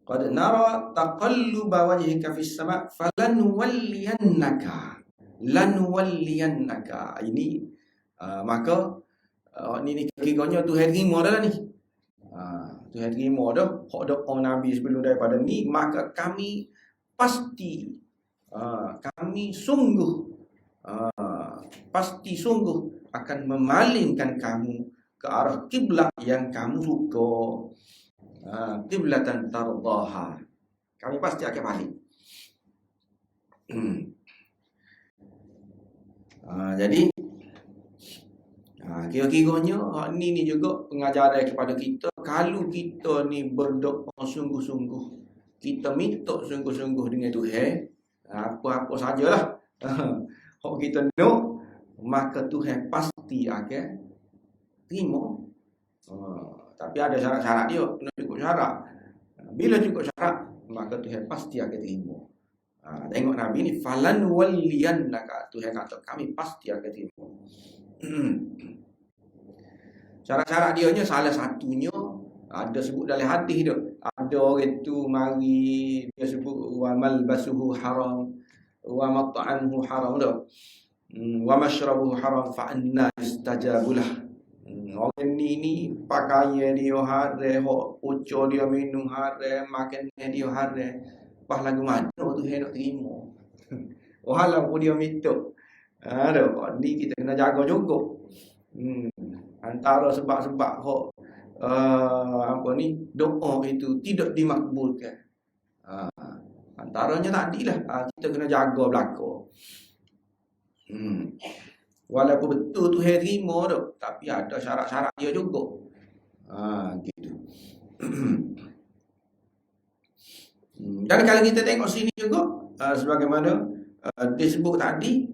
qad nara taqalluba wajhika fis sama' lanwalliyannaka. Ini maka ni kiranya Tuhan terima dah ni. Tuhan terima dah hak doa Nabi sebelum daripada ni, maka kami pasti kami sungguh akan memalingkan kamu ke arah kiblat yang kamu suka. Qiblatan tardaha. Kami pasti akan balik. Jadi kira-kiranya ni juga pengajaran kepada kita. Kalau kita ni berdoa sungguh-sungguh, kita minta sungguh-sungguh dengan Tuhan, apa-apa sajalah hak kita nak, maka Tuhan pasti akan terima. Tapi ada syarat-syarat dia, kena cukup syarat. Bila cukup syarat, maka Tuhan pasti akan terima. Tengok Nabi ni, falan waliyannaka. Tuhan kata kami pasti akan terima. Syarat-syarat dia salah satunya ada sebut dalam hadis dia. Ada orang tu mari dia sebut wa malbasuhu haram wa mat'amuhu haram dah. Wa mashrabuhu haram fa anna yustajabulah. Orang ni pakaian dia haram, ucap dia minum haram, makan dia haram. Pas lagu mana tu nak terima. Walaupun dia minta. Ni kita kena jaga juga. Antara sebab-sebab doa itu tidak dimakbulkan. Antaranya tadilah kita kena jaga belaka. Walaupun betul Tuhan terima tu, tapi ada syarat-syarat dia juga. Gitu. Dan kalau kita tengok sini juga sebagaimana disebut tadi,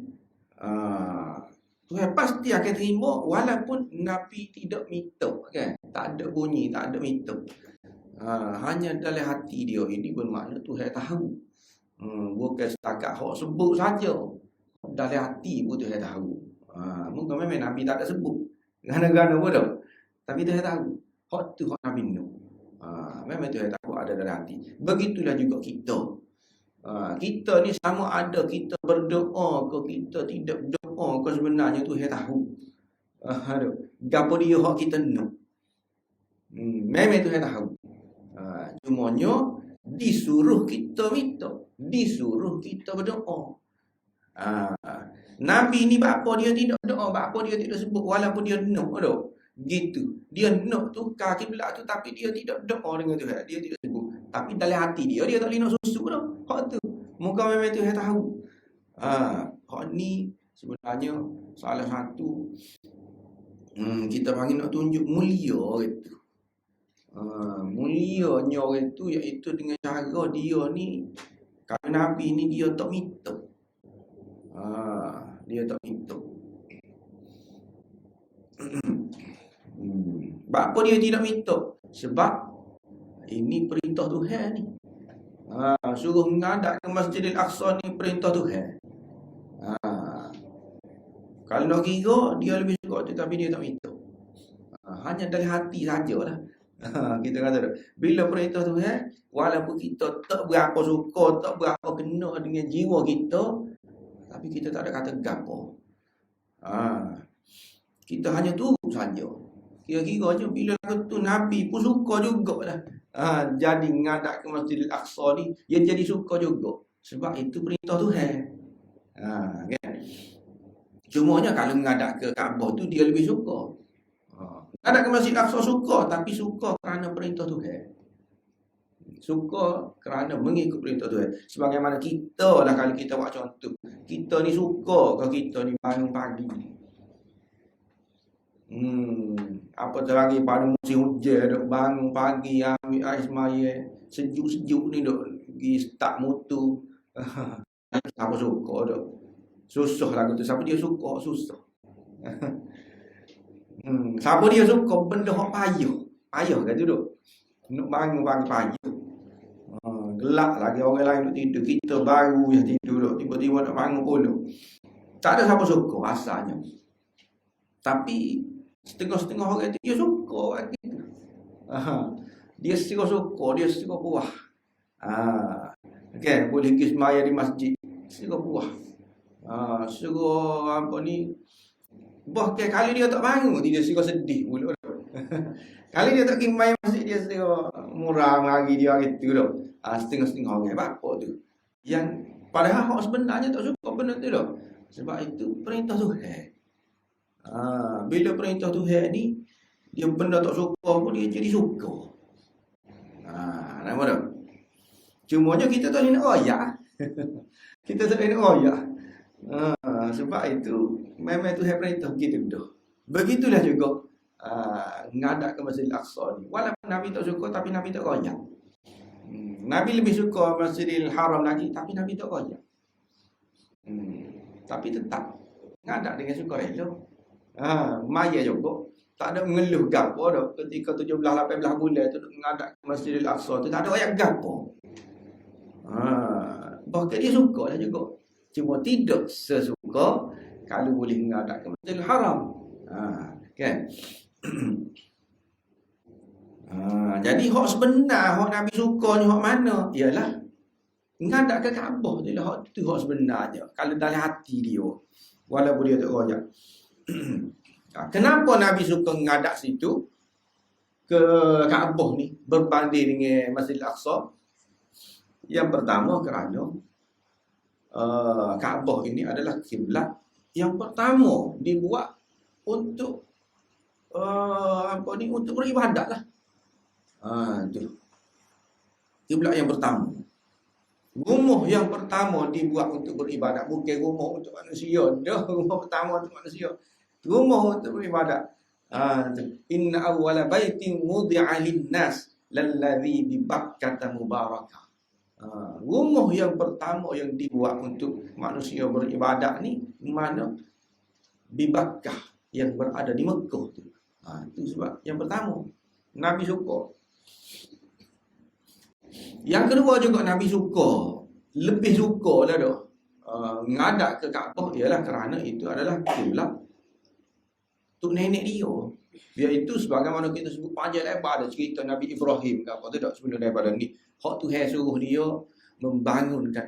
Tuhan pasti akan terima walaupun Nabi tidak minta, kan? Tak ada bunyi, tak ada minta. Hanya dalam hati dia ini bermakna Tuhan tahu. Bukan setakat hak sebut saja. Dalam hati pun Tuhan tahu. Mungkin memang Nabi tak ada sebut gana-gana pun dah. Tapi Tuhan tahu hak tu hak Nabi nak. Memang Tuhan tahu ada dalam hati. Begitulah juga kita. Kita ni sama ada kita berdoa ke kita tidak berdoa ke, sebenarnya Tuhan tahu. Gapo dia hak kita nak. Memang Tuhan tahu. Cumanya disuruh kita minta, disuruh kita berdoa. Nabi ni bapa dia tidak doa, bapa dia tidak sebut walaupun dia nak dah. Gitu. Dia nak tukar kiblat tu tapi dia tidak doa dengan Tuhan, dia tidak sebut. Tapi dalam hati dia tak boleh nak susu dah. Hak tu. Muka memang Tuhan tahu. Hak ni sebenarnya salah satu kita panggil nak tunjuk mulia gitu. Mulianya orang tu iaitu dengan cara dia ni, kalau Nabi ni dia tak minta. Dia tak minta. Apa dia tidak minta? Sebab ini perintah Tuhan ni. Suruh menghadap ke Masjidil Aqsa ni perintah Tuhan. Kalau nak kira, dia lebih suka tu, tapi dia tak minta. Hanya dari hati sajalah. Kita kata tu. Bila perintah Tuhan, walaupun kita tak berapa suka, tak berapa kena dengan jiwa kita, tapi kita tak ada kata gapo. Kita hanya turut saja. Kira-kiranya bila tu Nabi pun suka jugalah. Jadi ngadak ke Masjidil Aqsa ni, dia jadi suka juga. Sebab itu perintah Tuhan. Kan? Cumanya kalau ngadak ke Kaabah tu dia lebih suka. Ngadak ke Masjidil Aqsa suka, tapi suka kerana perintah Tuhan. Suka kerana mengikut perintah Tuhan. Sebagaimana kita lah kalau kita buat contoh. Kita ni suka ke kita ni bangun pagi ni. Apa lagi pada musim hujan duk bangun pagi ambil air semaya sejuk-sejuk ni duk pergi start motor. Siapa suka duk. Susah lagu tu. Siapa dia suka susah. Siapa dia suka benda hak payah. Payah kan tu duk. Nak bangun pagi-pagi. Gelap lagi orang lain duk tidur. Kita baru je tidur duk. Tiba-tiba nak bangun pula. Tak ada siapa suka asalnya. Tapi setengah-setengah orang tu dia suka orang tu. Dia suka, dia suka puas. Okay, boleh pergi semaya di masjid. Suka puas. Suruh apa ni. Bahkan kali dia tak bangun, dia suka sedih pula. Kali dia tak pergi main masjid, dia suka muram lagi dia gitu tu. Setengah-setengah orang apa tu. Yang padahal hak sebenarnya tak suka benda tu dah. Sebab itu perintah Tuhan. Bila perintah Tuhan ni, dia benda tak suka pun dia jadi suka. Nampak tak? Cumanya kita tak boleh nak royak. Kita tak boleh nak royak. Sebab itu memang Tuhan perintah kita dah. Begitulah juga ngadak ke Masjidil Aqsa ni. Walaupun Nabi tak suka, tapi Nabi tak royak. Nabi lebih suka Masjidil Haram lagi, tapi Nabi tak royak. Tapi tetap ngadak dengan suka elok. Maya juga. Tak ada mengeluh gapo dah. Ketika 17-18 bulan tu ngadak ke Masjidil Aqsa tu tak ada ayat gapo. Bahkan dia suka lah juga. Cuma tidak sesuka kalau boleh ngadak ke Masjidil Haram. Kan? Jadi hak sebenar, hak Nabi suka ni hak mana? Ialah ngadak ke Kaabah tu lah, hak tu hak sebenarnya. Kalau dalam hati dia, walaupun dia tak royak. Kenapa Nabi suka ngadak situ ke Kaabah ni berbanding dengan Masjidil Aqsa? Yang pertama kerana Kaabah ini adalah kiblat yang pertama dibuat untuk untuk beribadat lah. Tu kiblat yang pertama. Rumah yang pertama dibuat untuk beribadat, bukan rumah untuk manusia. Dah rumah pertama untuk manusia. Rumah untuk beribadat. Inna awwala baitin wudi'a lin-nas lalladzi bi Bakkah mubarakah. Rumah yang pertama yang dibuat untuk manusia beribadat ni mana? Bi Bakkah, yang berada di Mekah tu. Itu sebab yang pertama Nabi suka. Yang kedua juga Nabi suka, lebih suka lah dah. Ngadak ke Kaabah ialah kerana itu adalah kiblat untuk nenek dia. Biar itu sebagaimana kita sebut panjang lebar ada cerita Nabi Ibrahim ke apa tu tak sebelum daripada ni. Hak Tuhan suruh dia membangunkan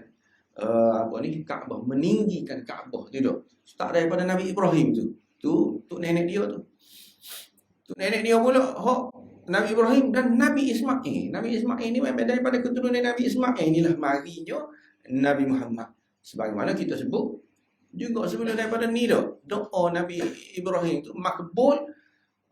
Kaabah, meninggikan Kaabah tu dah. Start daripada Nabi Ibrahim tu. Tu nenek dia tu. Tu nenek dia pula hak Nabi Ibrahim dan Nabi Ismail. Nabi Ismail ni memang daripada keturunan Nabi Ismail inilah marinya Nabi Muhammad. Sebagaimana kita sebut juga sebelum daripada ni dah. Doa Nabi Ibrahim tu makbul.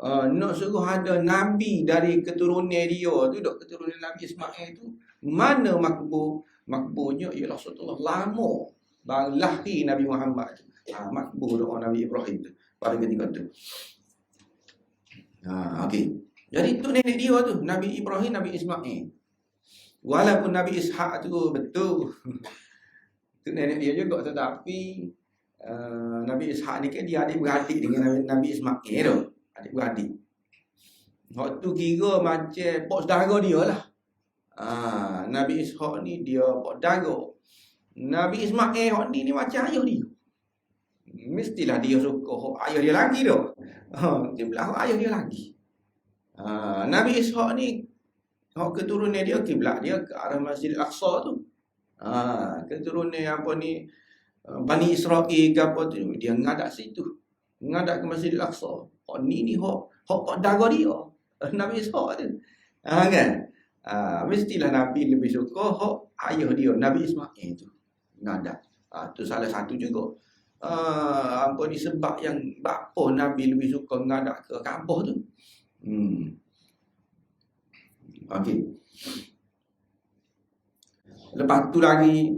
Nak suruh ada Nabi dari keturunan dia tu, keturunan Nabi Ismail tu. Mana makbul? Makbulnya ialah setelah lama baru lahir Nabi Muhammad tu. Makbul doa Nabi Ibrahim tu pada ketika tu. Okey. Jadi tu nenek dia tu, Nabi Ibrahim, Nabi Ismail. Walaupun Nabi Ishak tu betul, tu nenek dia juga, tetapi Nabi Ishak ni kan dia adik-beradik dengan Nabi Ismail tu, adik-beradik. Waktu kira macam pok saudara dia lah. Nabi Ishak ni dia pok saudara. Nabi Ismail ni macam ayah dia. Mestilah dia suka ayah dia lagi tu. Dia belah ayah dia lagi. Nabi Ishak ni keturunan dia kiblat dia ke arah Masjid Al-Aqsa tu. Keturunan apa ni Bani Israel ke apa tu, dia ngadak situ. Ngadak ke Masjid Al-Aqsa. Ni hak daga dia. Nabi Ishak tu. Kan? Mestilah Nabi lebih suka hak ayah dia, Nabi Ismail tu. Ngadak. Tu salah satu juga. Apa ni sebab yang bapa Nabi lebih suka ngadak ke Kaabah tu. Okey. Lepas tu lagi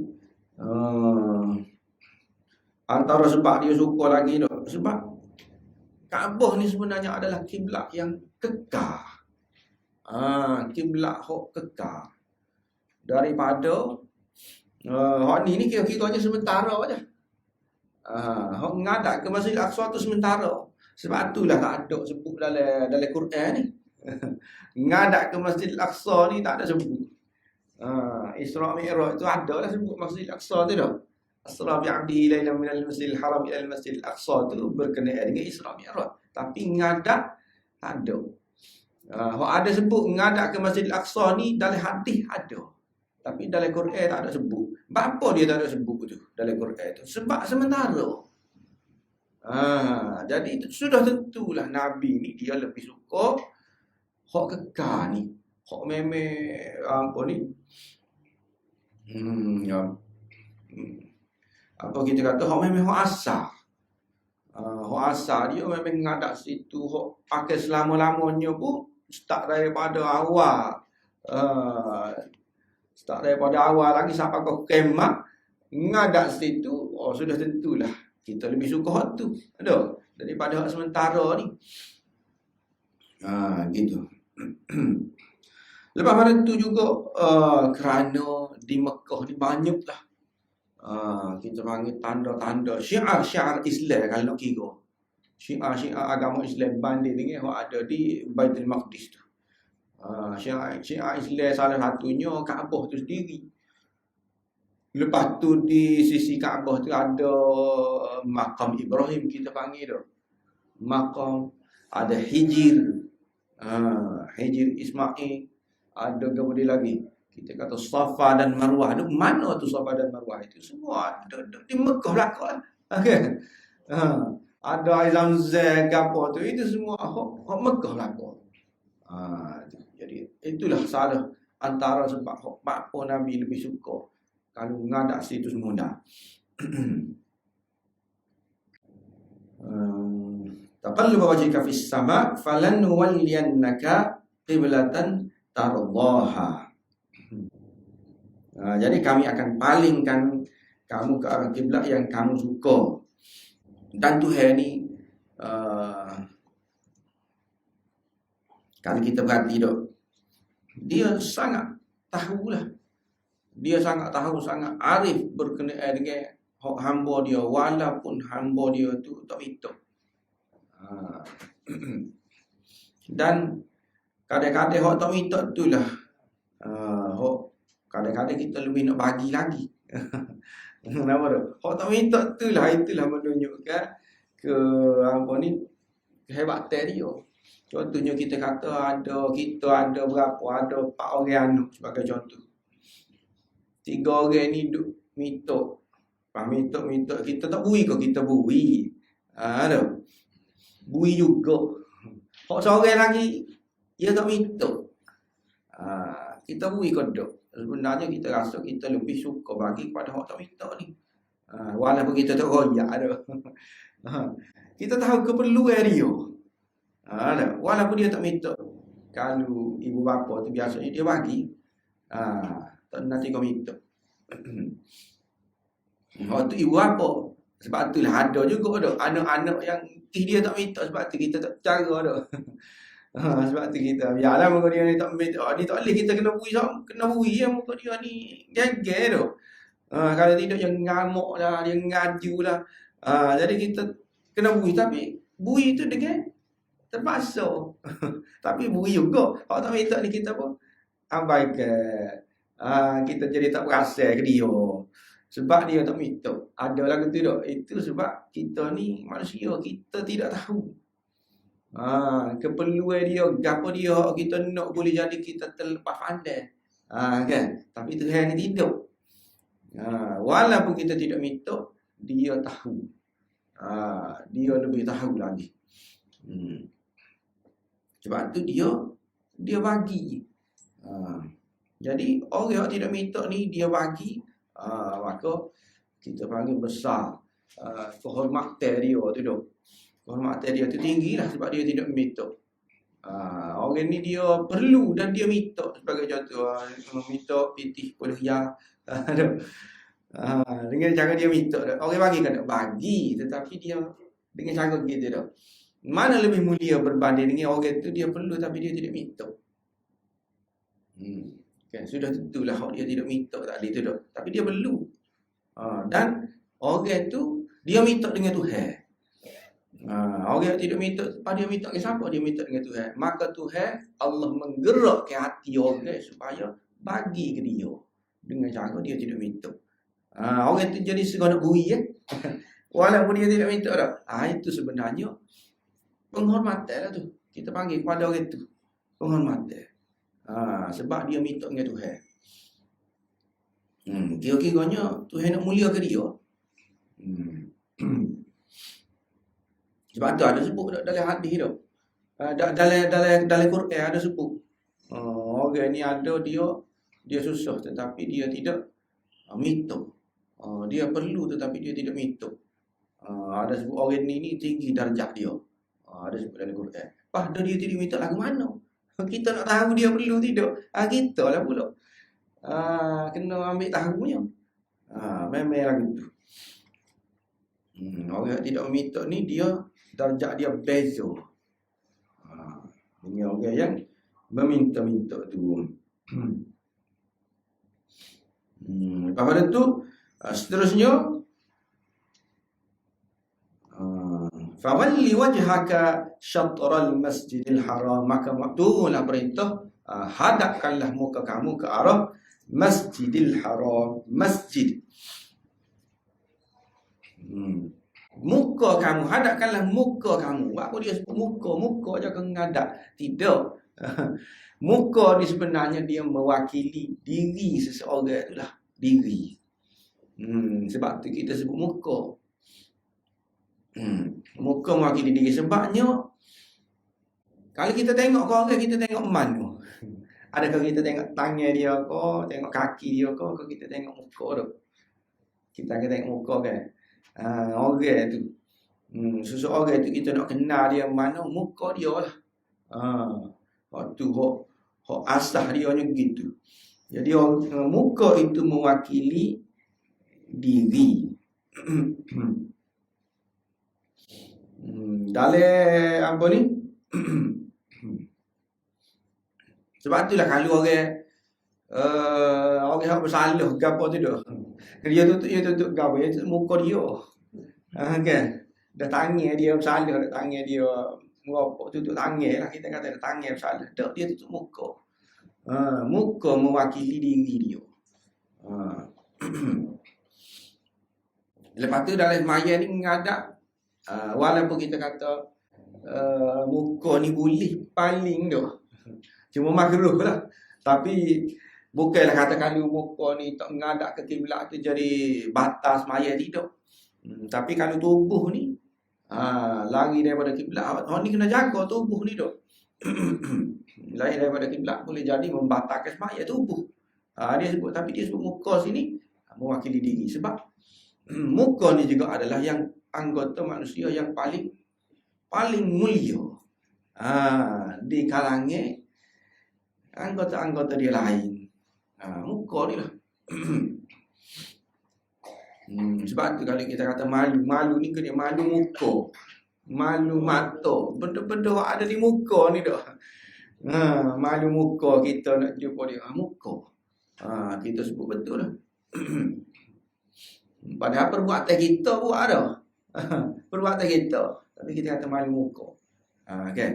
antara sebab dia suka lagi tu, sebab Kaabah ni sebenarnya adalah kiblat yang kekal. Kiblat hak kekal. Daripada hak ni kira-kiranya sementara aja. Hak ngadak ke Masjid Al-Aqsa tu sementara. Sebab itulah tak ada sebut dalam Quran ni. Ngadak ke Masjid Al-Aqsa ni tak ada sebut. Isra Mi'raj tu ada lah sebut Masjid Al-Aqsa tu dah. Asra bi'abdihi lailan minal Masjidil Haram ila al-Masjidil Aqsa tu berkenaan dengan Isra Mi'raj. Tapi ngadak tak ada. Hak ada sebut ngadak ke Masjid Al-Aqsa ni dalam hadis ada. Tapi dalam Quran tak ada sebut. Apa dia tak ada sebut tu dalam Quran tu? Sebab sementara. Jadi sudah tentulah Nabi ni dia lebih suka hak kekal ni. Hak memang apa ni? Apa kita kata hak memang hak asal. Hak asal dia memang ngadak situ hak pakai selama-lamanya pun start daripada awal. Start daripada awal lagi sampai ke kiamat ngadak situ, sudah tentulah kita lebih suka hak tu. Ada daripada hak sementara ni. Gitu. Lepas pada tu juga kerana di Mekah ni banyaklah kita panggil tanda-tanda syiar-syiar Islam kalau nak kira. Syiar-syiar agama Islam banding dengan yang ada di Baitul Maqdis tu. Syiar Islam salah satunya Kaabah tu sendiri. Lepas tu di sisi Kaabah tu ada makam Ibrahim kita panggil tu. Makam ada Hijir. Hijir Ismail. Ada kemudian lagi kita kata Safa dan Marwah. Mana tu Safa dan Marwah itu? Semua ada di Mekah belakang. Okay. Ada air Zamzam apa tu, itu semua hak Mekah belakang. Jadi itulah salah antara sebab apa Nabi lebih suka kalau ngadak situ semua dah. Taqalluba wajhika fis sama falan nuwalliyannaka qiblatan tardaha. Jadi kami akan palingkan kamu ke arah kiblat yang kamu suka. Dan Tuhan ni kalau kita perhati dok, dia sangat tahulah. Dia sangat tahu, sangat arif berkenaan dengan hak hamba dia, walaupun hamba dia tu tak minta. Dan kadang-kadang hak tak minta itulah hak kadang-kadang kita lebih nak bagi lagi. Kenapa tu? Hak tak minta itulah menunjukkan ke apa ni kehebatan dia. Contohnya kita kata kita ada berapa? Ada 4 orang anak sebagai contoh. 3 orang ni duk minta. Minta kita tak bui ke kita bui. Ada. Bui juga. Hak seorang lagi dia tak minta. Kita bui ke tak? Sebenarnya kita rasa kita lebih suka bagi kepada hak tak minta ni. Walaupun kita tak royak dah. Kita tahu keperluan dia. Walaupun dia tak minta. Kalau ibu bapa tu biasanya dia bagi. Nanti kau minta. Waktu ibu bapa. Sebab itulah ada juga dah anak-anak yang dia tak minta, sebab tu kita tak cara dah. Sebab tu kita biarlah muka dia ni tak ambil tu. Ni tak boleh kita kena bui ya muka dia ni geger tu. Kalau tidak dia ngamuk lah, dia ngaju lah. Jadi kita kena bui, tapi bui tu dengan terpaksa. Tapi bui juga. Kalau tak minta ni kita pun abaikan. Kita jadi tak perasan ke dia. Sebab dia tak minta. Ada lagu tu tak? Itu sebab kita ni manusia, kita tidak tahu. Keperluan dia, gapo dia kita nak boleh jadi kita terlepas pandai. Kan? Tapi Tuhan ni tidak. Walaupun kita tidak minta, dia tahu. Dia lebih tahu lagi. Sebab tu dia bagi. Jadi orang yang tidak minta ni dia bagi, maka kita panggil besar kehormatan dia tu dok. Kehormatan dia tu tinggi lah sebab dia tidak minta. Orang ni dia perlu dan dia minta. Sebagai contoh, minta pitih kuliah. Dengan cara dia minta. Orang bagi kan bagi, tetapi dia dengan cara gitu dah. Mana lebih mulia berbanding dengan orang tu dia perlu tapi dia tidak minta. Kan sudah tentulah dia tidak minta tadi tu dah. Tapi dia perlu. Dan orang tu dia minta dengan Tuhan. Orang yang tidak minta, dia minta ke siapa? Dia minta dengan Tuhan. Maka Tuhan Allah menggerakkan hati orang supaya bagi ke dia dengan cara dia tidak minta. Orang itu jadi seronok bui ya. Walaupun dia tidak minta dah. Itu sebenarnya penghormatan lah tu. Kita panggil kepada orang itu penghormatan. Sebab dia minta dengan Tuhan. Kira-kiranya Tuhan nak mulia ke dia. Sebab tu ada sebut dalam hadis tu. Dalam Quran ada sebut. Orang ni ada dia susah tetapi dia tidak minta. Dia perlu tetapi dia tidak minta. Ada sebut orang ni tinggi darjah dia. Ada sebut dalam Quran. Pada dia tidak minta lagu mana? Kita nak tahu dia perlu tidak. Kita lah pula. Kena ambil tahunya. Memang lagu tu. Orang yang tidak minta ni dia darjah dia beza. Dengan orang yang meminta-minta tu. Lepas pada tu seterusnya fawalli wajhaka syatral masjidil haram, maka waktulah perintah hadapkanlah muka kamu ke arah masjidil haram, masjid. Muka kamu, hadapkanlah muka kamu. Apa dia sebut muka? Muka je kena hadap. Tidak. Muka ni sebenarnya dia mewakili diri seseorang itulah. Diri. Sebab tu kita sebut muka. Muka mewakili diri. Sebabnya kalau kita tengok ke orang, kita tengok mana? Adakah kita tengok tangan dia ke, tengok kaki dia ke kita tengok muka tu? Kita akan tengok muka kan? Orang tu. Seseorang tu kita nak kenal dia mana, muka dia lah. Waktu hok asah dia nya gitu. Jadi muka itu mewakili diri. Dalam apa ni? Sebab itulah kalau orang yang bersalah gapo tu dah. Dia tutup gapo, dia tutup muka dia. Kan? Dah tangan dia bersalah, dah tangan dia ngopo tutup tangan lah, kita kata dah tangan bersalah. Dak dia tutup muka. Muka mewakili diri dia. Lepas tu dalam sembahyang ni ngadap, walaupun kita kata muka ni boleh paling dah. Cuma makruh lah. Tapi bukanlah kata kalau muka ni tak menghadap ke kiblat tu jadi batas sembahyang, tidak. Tapi kalau tubuh ni lari daripada kiblat, ni kena jaga tubuh ni dah. Lari daripada kiblat boleh jadi membatalkan sembahyang tubuh. Dia sebut, tapi dia sebut muka sini mewakili diri. Sebab muka ni juga adalah yang anggota manusia yang paling mulia di kalangan anggota-anggota dia lain. Muka ni lah. Sebab tu kalau kita kata malu ni kena malu muka. malu mata. Benda-benda ada di muka ni dah. Malu muka kita nak jumpa dia. Muka. Kita sebut betul lah. Padahal perbuatan kita buat ada. Perbuatan kita. Tapi kita kata malu muka. Kan?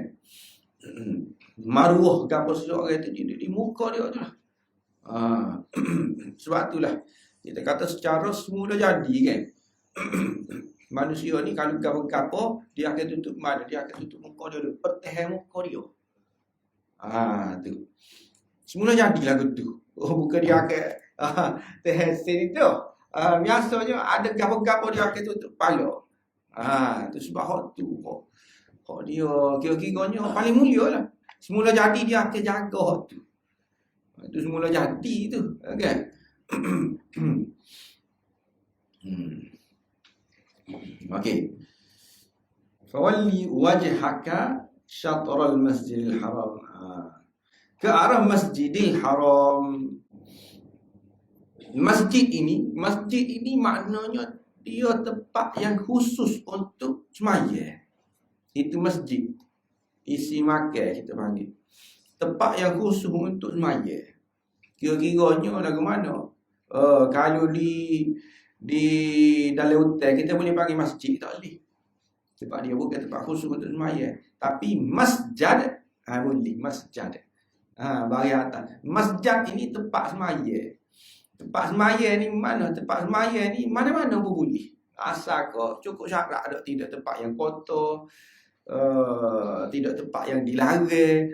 Maruah ke apa seseorang itu di muka dia tu lah. Sebab itulah kita kata secara semula jadi kan. Manusia ni kalau gapo-gapo dia akan tutup mana, dia akan tutup muka dia dulu, pertahan muka dia. Tu. Semula jadilah gitu. Bukan dia akan terhasil itu. Biasanya ada gapo-gapo dia akan tutup kepala. Tu sebab hak tu hak dia kira-kiranya paling mulia lah. Semula jadi dia akan jaga hak tu. Itu semula jadi tu, kan? Okey. Fawalli wajhaka syatral masjidil haram. Ke arah masjidil haram. Masjid ini maknanya dia tempat yang khusus untuk sembahyang. Itu masjid. Isi makan kita panggil. Tempat yang khusus untuk sembahyang. Kira-kiranya lagu mana? Kalau di dalam hotel kita boleh panggil masjid, tak boleh. Sebab dia bukan tempat khusus untuk sembahyang. Tapi masjid boleh, masjid. Bagi atas. Masjid ini tempat sembahyang. Tempat sembahyang ni mana? Tempat sembahyang ni mana-mana pun boleh. Asal kau cukup syarat ada tidak tempat yang kotor, tidak tempat yang dilarang,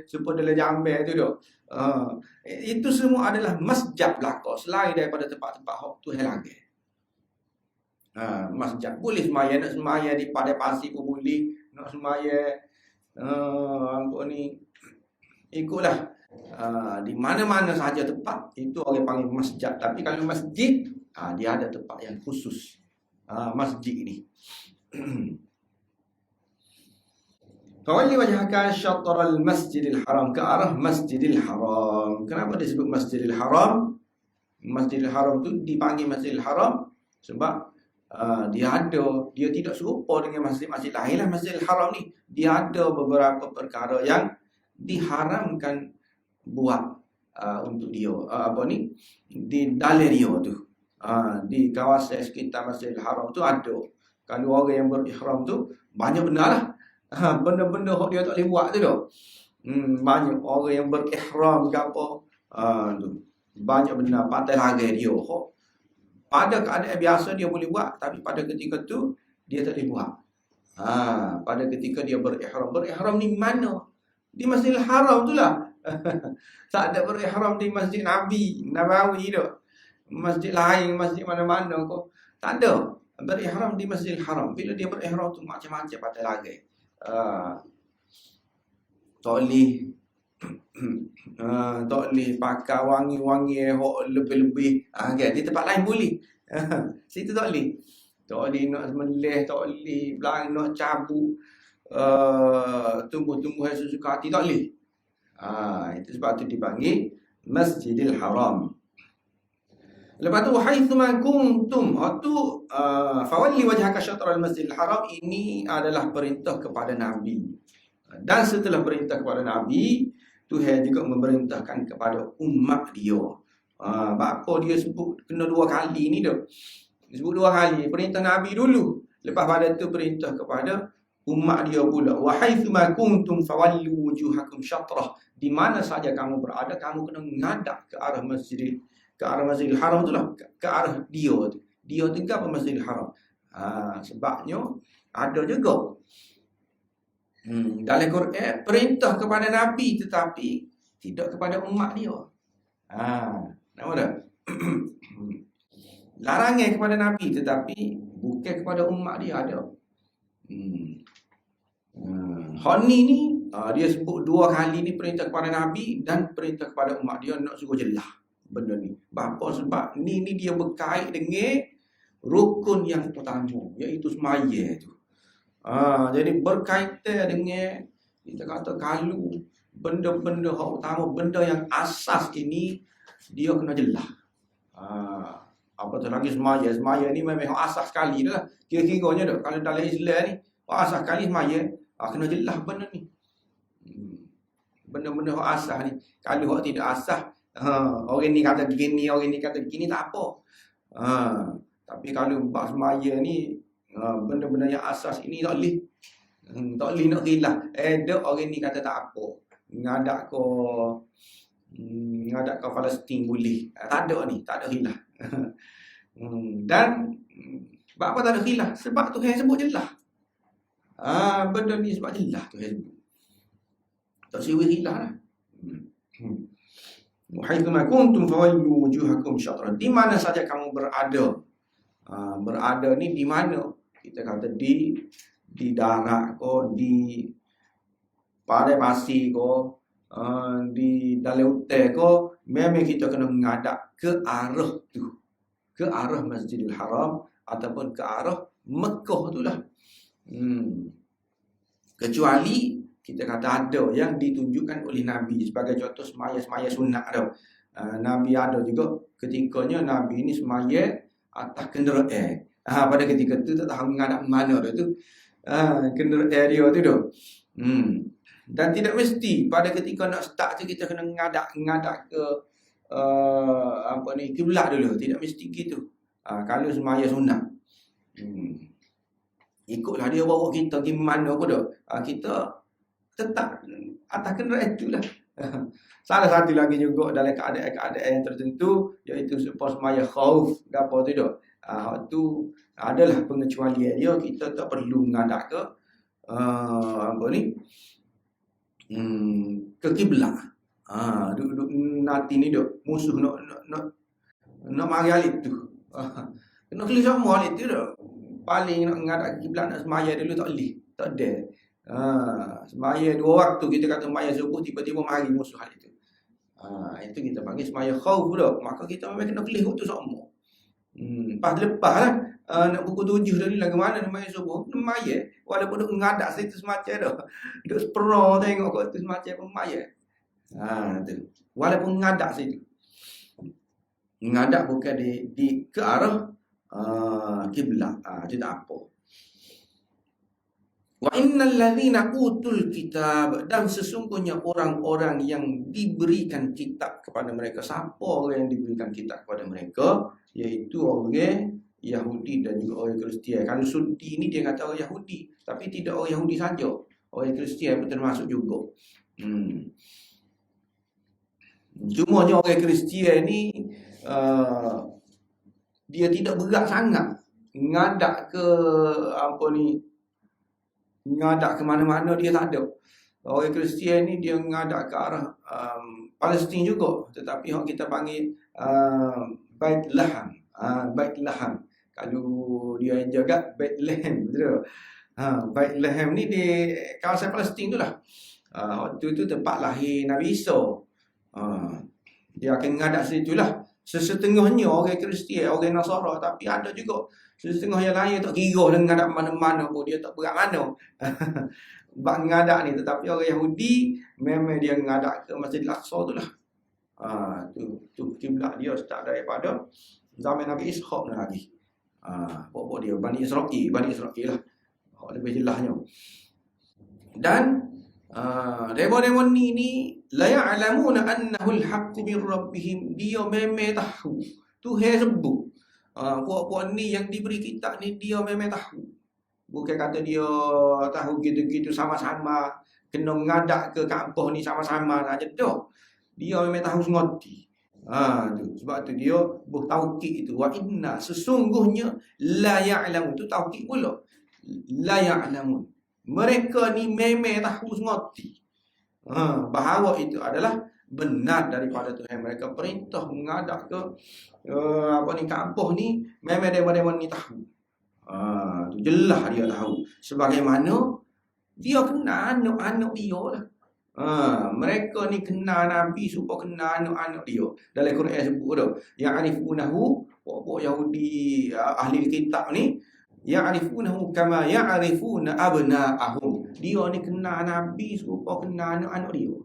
supaya dalam jamban tu dah. Itu semua adalah masjid belaka selain daripada tempat-tempat hak tu larang. Masjid boleh sembahyang, nak sembahyang di padai pasir pun boleh, nak sembahyang apa ni ikutlah. Di mana-mana sahaja tempat itu orang panggil masjid. Tapi kalau masjid dia ada tempat yang khusus. Masjid ni. Fawalli wajhaka syatral masjidil haram, ke arah masjidil haram. Kenapa disebut masjidil haram? Masjidil haram tu dipanggil masjidil haram sebab dia tidak serupa dengan masjid-masjid lain lah. Masjidil haram ni dia ada beberapa perkara yang diharamkan buat untuk dia. Di dalam dia tu. Di kawasan sekitar Masjidil Haram tu ada. Kalau orang yang berihram tu banyak benda lah. Benda-benda yang dia tak boleh buat tu dah. Banyak orang yang berihram ke apa. Tu. Banyak benda patah larang dia. Pada keadaan biasa dia boleh buat, tapi pada ketika tu dia tak boleh buat. Pada ketika dia berihram. Berihram ni mana? Di Masjidil Haram tu lah. Tak ada berihram di Masjid Nabawi tu. Masjid lain, masjid mana-mana kok. Tak ada. Berihram di Masjidil Haram. Bila dia berihram tu macam-macam patah larang. Tak boleh pakai wangi-wangi lebih-lebih. Kan? Di tempat lain boleh. Situ tak boleh. Tak boleh nak melih, tak boleh nak cabut tumbuh-tumbuhan sesuka hati, tak boleh. Itu sebab tu dipanggil Masjidil Haram. Lepas tu haitsu kuntum, fawalli wajhaka syatral Masjidil Haram, ini adalah perintah kepada Nabi. Dan setelah perintah kepada Nabi, Tuhan juga memerintahkan kepada umat dia. Bapa dia sebut kena 2 kali ni dah. Sebut 2 kali. Perintah Nabi dulu. Lepas pada tu perintah kepada umat dia pula. Wa haitsu kuntum fawallu wujuhakum syatrah. Di mana saja kamu berada, kamu kena ngadap ke arah Masjidil Haram tu lah, ke arah dia tu. Dia tu apa Masjidil Haram? Sebabnya ada juga dalam Quran perintah kepada Nabi tetapi tidak kepada umat dia. Nampak tak? Larangan kepada Nabi tetapi bukan kepada umat dia ada. Hani ni dia sebut 2 kali ni perintah kepada Nabi dan perintah kepada umat dia, nak suruh jelas benda ni. Bapa sebab ni dia berkait dengan rukun yang pertama, iaitu sembahyang tu. Jadi berkaitan dengan kita kata kalau benda-benda yang utama, benda yang asas ini dia kena jelas. Apatah lagi sembahyang ni memang asas sekali dah. Kira-kiranya dah kalau dalam Islam ni Asas kali semaya, kena jelas benda ni. Benda-benda hak asas ni. Kalau hak tidak asas, orang ni kata begini, orang ni kata begini, tak apa. Tapi kalau bab semaya ni, benda-benda yang asas ini tak boleh. Tak boleh nak khilaf. Dok orang ni kata tak apa. Ngadak kau Palestin boleh. Tak ada ni, tak ada khilaf. Dan sebab apa tak ada khilaf? Sebab Tuhan sebut jelas. Benda ni sebab jelas Tuhan sebut. Tak siwi khilaf lah. Wa haitsuma kuntum fawallu wujuhakum syatra. Di mana saja kamu berada. Berada ni di mana? Kita kata di darat ko, di padai pasir ko, di dalam hutan ko, memang kita kena menghadap ke arah tu. Ke arah Masjidil Haram ataupun ke arah Mekah tu lah. Kecuali kita kata ada yang ditunjukkan oleh Nabi sebagai contoh semaya-semaya sunat tu. Nabi ada juga ketikanya Nabi ni semaya atas kenderaan. Pada ketika tu tak tahu menghadap mana tu. Kenderaan dia tu tu. Dan tidak mesti pada ketika nak start tu kita kena menghadap ke kiblat dulu. Tidak mesti gitu. Kalau semaya sunat. Ikutlah dia bawa kita pergi mana pun dah. Kita tetap atas kenderaan itulah. Salah satu lagi juga dalam keadaan yang tertentu, iaitu supaya semaya khauf apa tu dah. Tu adalah pengecualian dia. Kita tak perlu menghadap ke ke kiblat. Duduk nanti ni duk musuh nak mari alik tu. Kena klik semua alik tu dah. Paling nak menghadap kiblat nak semaya dulu tak boleh. Tak ada. Semaya 2 waktu kita kata semaya subuh tiba-tiba mari musuh alik tu. Itu kita panggil semaya khauf dah. Maka kita memang kena klik tu semua. Lepas lah nak pukul 7 dah ni lah ke mana semaya subuh. Semaya. Walaupun duk menghadap situ semacam dah. Duk sepero tengok kat tu semacam semaya. Tu. Walaupun menghadap situ. Menghadap bukan di ke arah kiblat. Itu tak apa. Wa innal ladzina utul kitab, dan sesungguhnya orang-orang yang diberikan kitab kepada mereka. Siapa orang yang diberikan kitab kepada mereka? Iaitu orang Yahudi dan juga orang Kristian. Kalau Sunni ni dia kata orang Yahudi, tapi tidak orang Yahudi saja. Orang Kristian pun termasuk juga. Cuma orang Kristian ni dia tidak berat sangat ngadak ke ngadak ke mana-mana, dia tak ada. Orang Kristian ni dia ngadak ke arah Palestin juga, tetapi yang kita panggil Bait Laham. Bait Laham. Kalau dia jaga Bethlehem, betul. Bait Laham ni di kawasan Palestin tu lah. Waktu tu tempat lahir Nabi Isa. Dia akan ngadak situ lah. Sesetengahnya orang Kristian, orang Nasara, tapi ada juga setengah yang lain tak kira dengan ngadak mana-mana pun, dia tak berat mana. Bak ngadak ni, tetapi orang Yahudi memang dia ngadak ke Masjidil Aqsa tu lah. Tu kiblat dia start daripada zaman Nabi Ishaq lagi. Pokok dia Bani Israel lah. Lebih jelasnya. Dan demo-demo ni la ya'lamuna annahu al-haqqu min rabbihim. Dia memang tahu. Tuhan sebut. Puak-puak ni yang diberi kitab ni dia memang tahu. Bukan kata dia tahu gitu-gitu sama-sama kena mengadak ke kampung ni sama-sama saja dah. Dia memang tahu sengerti. Tu. Sebab tu dia bertaukid itu. Wa inna, sesungguhnya la ya'lamun. Tu taukid pula. La ya'lamun. Mereka ni memang tahu sengerti. Bahawa itu adalah benar daripada Tuhan. Mereka perintah mengadak ke kampung ni, memang demo-demo ni tahu. Tu jelas dia tahu. Sebagaimana dia kenal anak-anak dia lah. Mereka ni kenal Nabi supaya kenal anak-anak dia. Dalam Quran sebut tu, ya'rifunahu, pokok Yahudi ahli kitab ni, ya'rifunahu kama ya'rifuna abna'ahum. Dia ni kenal Nabi supaya kenal anak-anak dia.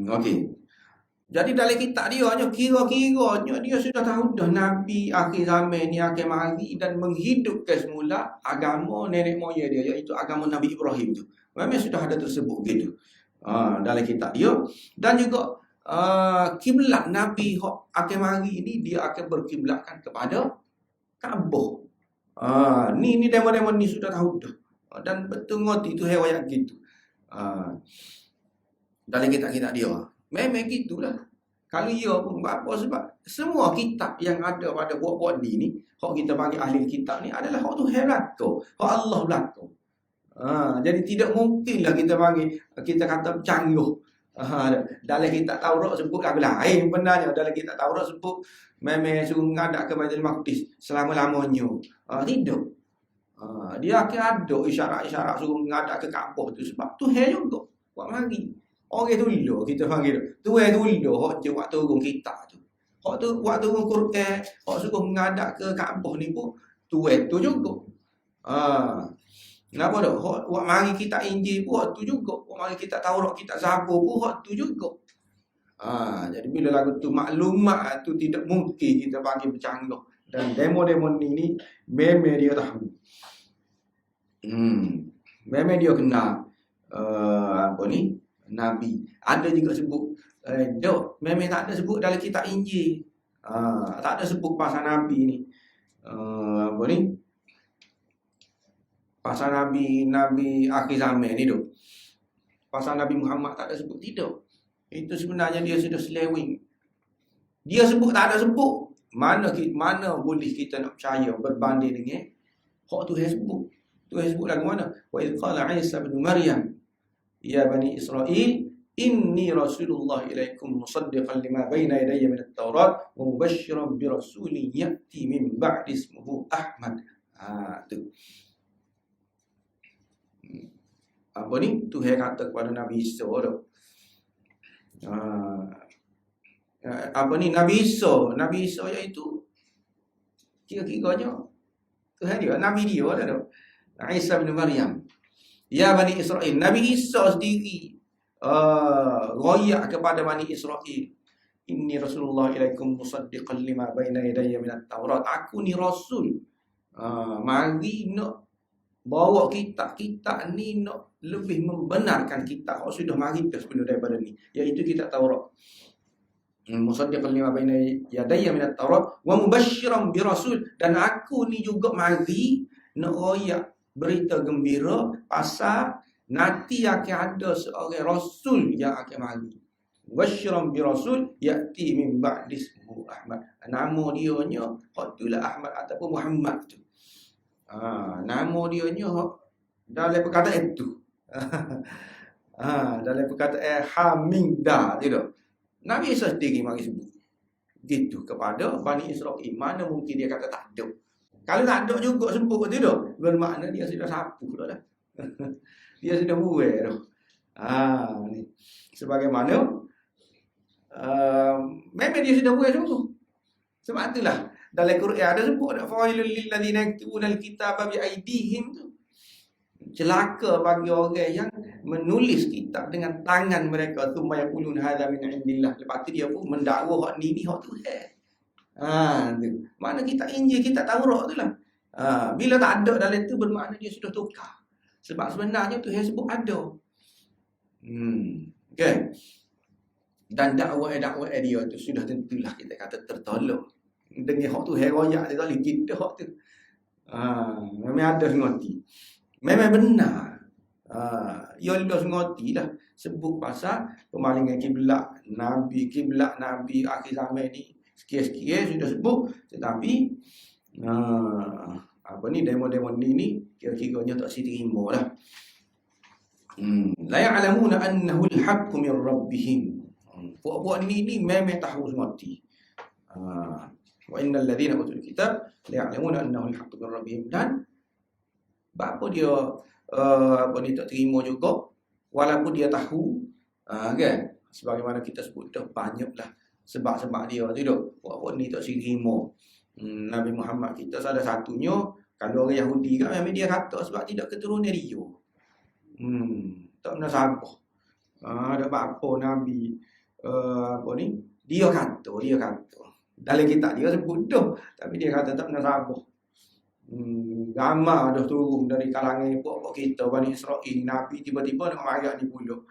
Okey. Jadi dalam kitab dia hanya kira-kiranya dia sudah tahu dah Nabi akhir zaman ni akan mari dan menghidupkan semula agama nenek moyang dia, iaitu agama Nabi Ibrahim tu. Memang sudah ada tersebut gitu. Dalam kitab dia. Dan juga kiblat Nabi akan mari ni dia akan berkiblatkan kepada Kaabah. Ni demo-demo ni sudah tahu dah. Dan betul ngerti tu riwayat gitu. Dalam kitab-kitab dia. Memang gitulah. Kalau ia pun apa sebab semua kitab yang ada pada buat-buat ni hak kita panggil ahli kitab ni adalah hak Tuhan belaka, hak Allah belaka. Jadi tidak mungkinlah kita panggil, kita kata bercanggah. Dalam kitab Taurat sebut lagu lain benarnya. Dalam kitab Taurat sebut memang suruh ngadak ke Baitul Maqdis selama-lamanya. Tidak. Dia akan ada isyarat-isyarat suruh ngadak ke Kaabah tu sebab Tuhan juga buat mari. Orang dulu kita panggil Tuhan dulu hak je buat turun kitab tu. Hak tu buat turun Quran, hak suruh ngadak ke Kaabah ni pun Tuhan tu juga. Kenapa dah? Hak buat mari kitab Injil pun hak tu juga. Buat mari kitab Taurat, kitab Zabur pun hak tu juga. Jadi bila lagu tu maklumat tu tidak mungkin kita panggil bercanggah. Dan demo-demo ni memang dia tahu. Memang dia kenal apa ni? Nabi. Ada juga sebut memang tak ada sebut dalam kitab Injil. Tak ada sebut pasal Nabi ni. Apa ni? Pasal Nabi akhir zaman ni tu. Pasal Nabi Muhammad tak ada sebut, tidak. Itu sebenarnya dia sudah selewing. Dia sebut tak ada sebut. Mana boleh kita nak percaya berbanding dengan hak Tuhan sebut. Tuhan sebut lagu mana? Wa idh qala Isa bin Maryam ya bani Israel inni rasulullah ilaikum musaddiqan lima baina yadayya min at-taurat wa mubashshiran bi rasulin ya'ti min ba'di ismuhu Ahmad. Tu. Apa ni? Tuhan kata kepada Nabi Isa tu. Apa ni? Nabi Isa iaitu kira-kiranya Tuhan dia, Nabi dia tu. Isa bin Maryam. Ya Bani Israel. Nabi Isa sendiri royak kepada Bani Israel. Inni Rasulullah ilaikum musaddiqan lima baina yadayya minat Taurat. Aku ni Rasul. Mari nak bawa kitab ni nak lebih membenarkan kitab yang sudah mari sebelum daripada ni. Iaitu kitab Taurat. Musaddiqan lima baina yadayya minat Taurat. Wa mubashshiran bi Rasul. Dan aku ni juga mari nak royak berita gembira pasal nanti akan ada seorang Rasul yang akan mari. Wasyiram bi Rasul ya'ti min ba'di ismuhu Ahmad. Nama dia nya itulah Ahmad ataupun Muhammad tu. Nama dia nya dalam perkataan itu. Dalam perkataan Hamida tu. Nabi Isa sendiri mari sebut gitu kepada Bani Israel. Mana mungkin dia kata tak ada. Kalau tak ada juga sebut tu dah. Bermakna dia sudah sapu dah lah. Dia sudah buai dah. Ni. Sebagaimana memang dia sudah buai juga. Sebab itulah dalam Quran ada sebut fawailul lil ladzina yaktubuna al-kitaba bi aydihim tu. Celaka bagi orang yang menulis kitab dengan tangan mereka tu mayaqulun hadza min indillah. Lepas tu dia pun mendakwa hak ni hak Tuhan. Tu. Mana kitab Injil, kitab Taurat tu lah. Bila tak ada dalam tu bermakna dia sudah tukar. Sebab sebenarnya Tuhan sebut ada. Okay. Dan dakwah dia tu sudah tentulah kita kata tertolong. Dengan hak Tuhan royak dia kali kita hak tu. Memang ada ngerti. Memang benar. Ya Allah ngerti lah. Sebut pasal pemalingan kiblat Nabi akhir zaman ni. Sikit-sikit sudah sebut, tetapi apa ni demo-demo ni kira-kiranya tak diterima lah. La ya'lamuna annahu al-haqqu min rabbihim. Buat ni memang tahu semati. Wa innal ladzina utul kitab la ya'lamuna annahu al-haqqu min rabbihim. Dan apa dia apa ni tak terima juga walaupun dia tahu kan, sebagaimana kita sebut dah banyaklah sebab-sebab dia tu. Buat ni tak terima. Nabi Muhammad kita salah satunya, kalau orang Yahudi kan memang dia kata sebab tidak keturunan dia. Tak pernah sabar. Ada apa Nabi apa ni, dia kata dalam kitab dia sebut tu, tapi dia kata tak pernah sabar. Gambar dah turun dari kalangan pokok kita Bani Israel, Nabi tiba-tiba nak marah di pulak.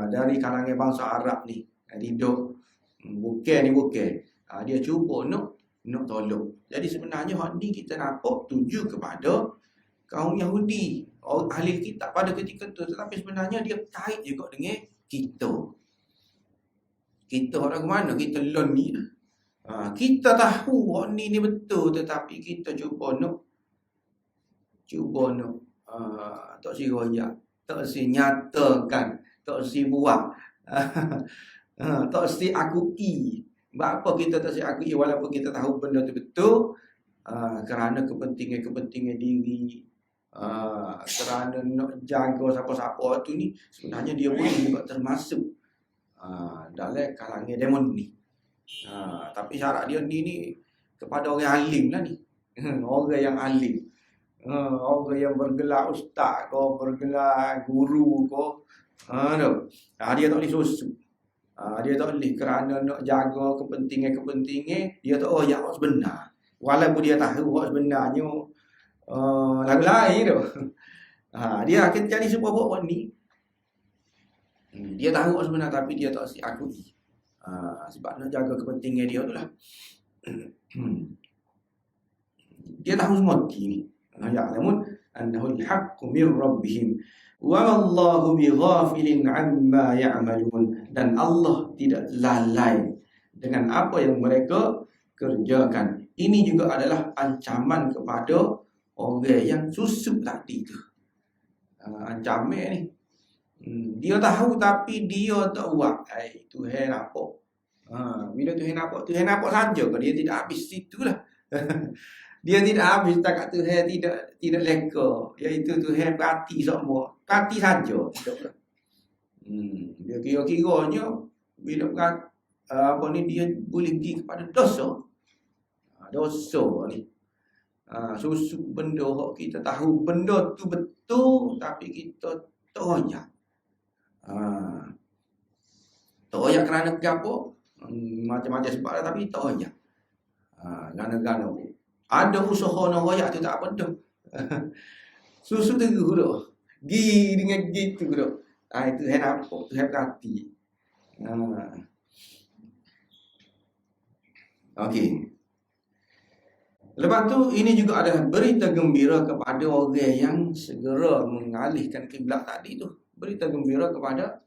Dari kalangan bangsa Arab ni tidur. Bukan. Dia cuba nak tolong. Jadi sebenarnya hak ni kita nampak tuju kepada kaum Yahudi, ahli kitab pada ketika tu, tetapi sebenarnya dia kait juga dengan kita. Kita orang mana? Kita lon ni. Kita tahu hak ni betul, tetapi kita cuba nak tak si royak, tak si nyatakan, tak si buat. Tak si akui. Sebab apa kita tak si akui walaupun kita tahu benda tu betul? Kerana kepentingan diri, kerana nak jaga siapa-siapa tu ni, sebenarnya dia pun juga termasuk dalam kalangan demon ni. Tapi syarat dia ni kepada orang alim lah ni. Orang yang alim. Orang yang bergelar ustaz ke, bergelar guru ke. Dia tak boleh susuk. Dia tak boleh kerana nak jaga kepentingan, dia tak royak hak sebenar. Walaupun dia tahu hak sebenarnya lagu lain tu. Dia akan jadi sebuah buat ni. Dia tahu hak sebenar tapi dia tak akui. Sebab nak jaga kepentingan dia tu lah. Dia tahu semua ni. Ya'lamun annahu al-haqqu min rabbihim wa mallahu bighafilin 'amma ya'malun. Dan Allah tidak lalai dengan apa yang mereka kerjakan. Ini juga adalah ancaman kepada orang yang susuk tadi tu. Ancaman ni. Dia tahu tapi dia tak buat. Tuhan nampak. Bila Tuhan nampak saja ke dia tidak habis situlah. Dia tidak habis takat Tuhan tidak leka. Iaitu Tuhan perhati semua. Perhati saja. Dia kira-kiranya bila perhati dia boleh pergi kepada dosa. Dosa ni. Susuk benda kita tahu benda tu betul tapi kita tak royak. Tak royak kerana apa? Macam-macam sebab lah, tapi tak royak. Gana-gana ada usaha nak royak tu tak apa dah. Susu teguh dah. Gi dengan gitu dah. Itu hendak apa? Tu hendak hati. Okey. Lepas tu ini juga adalah berita gembira kepada orang yang segera mengalihkan kiblat tadi tu. Berita gembira kepada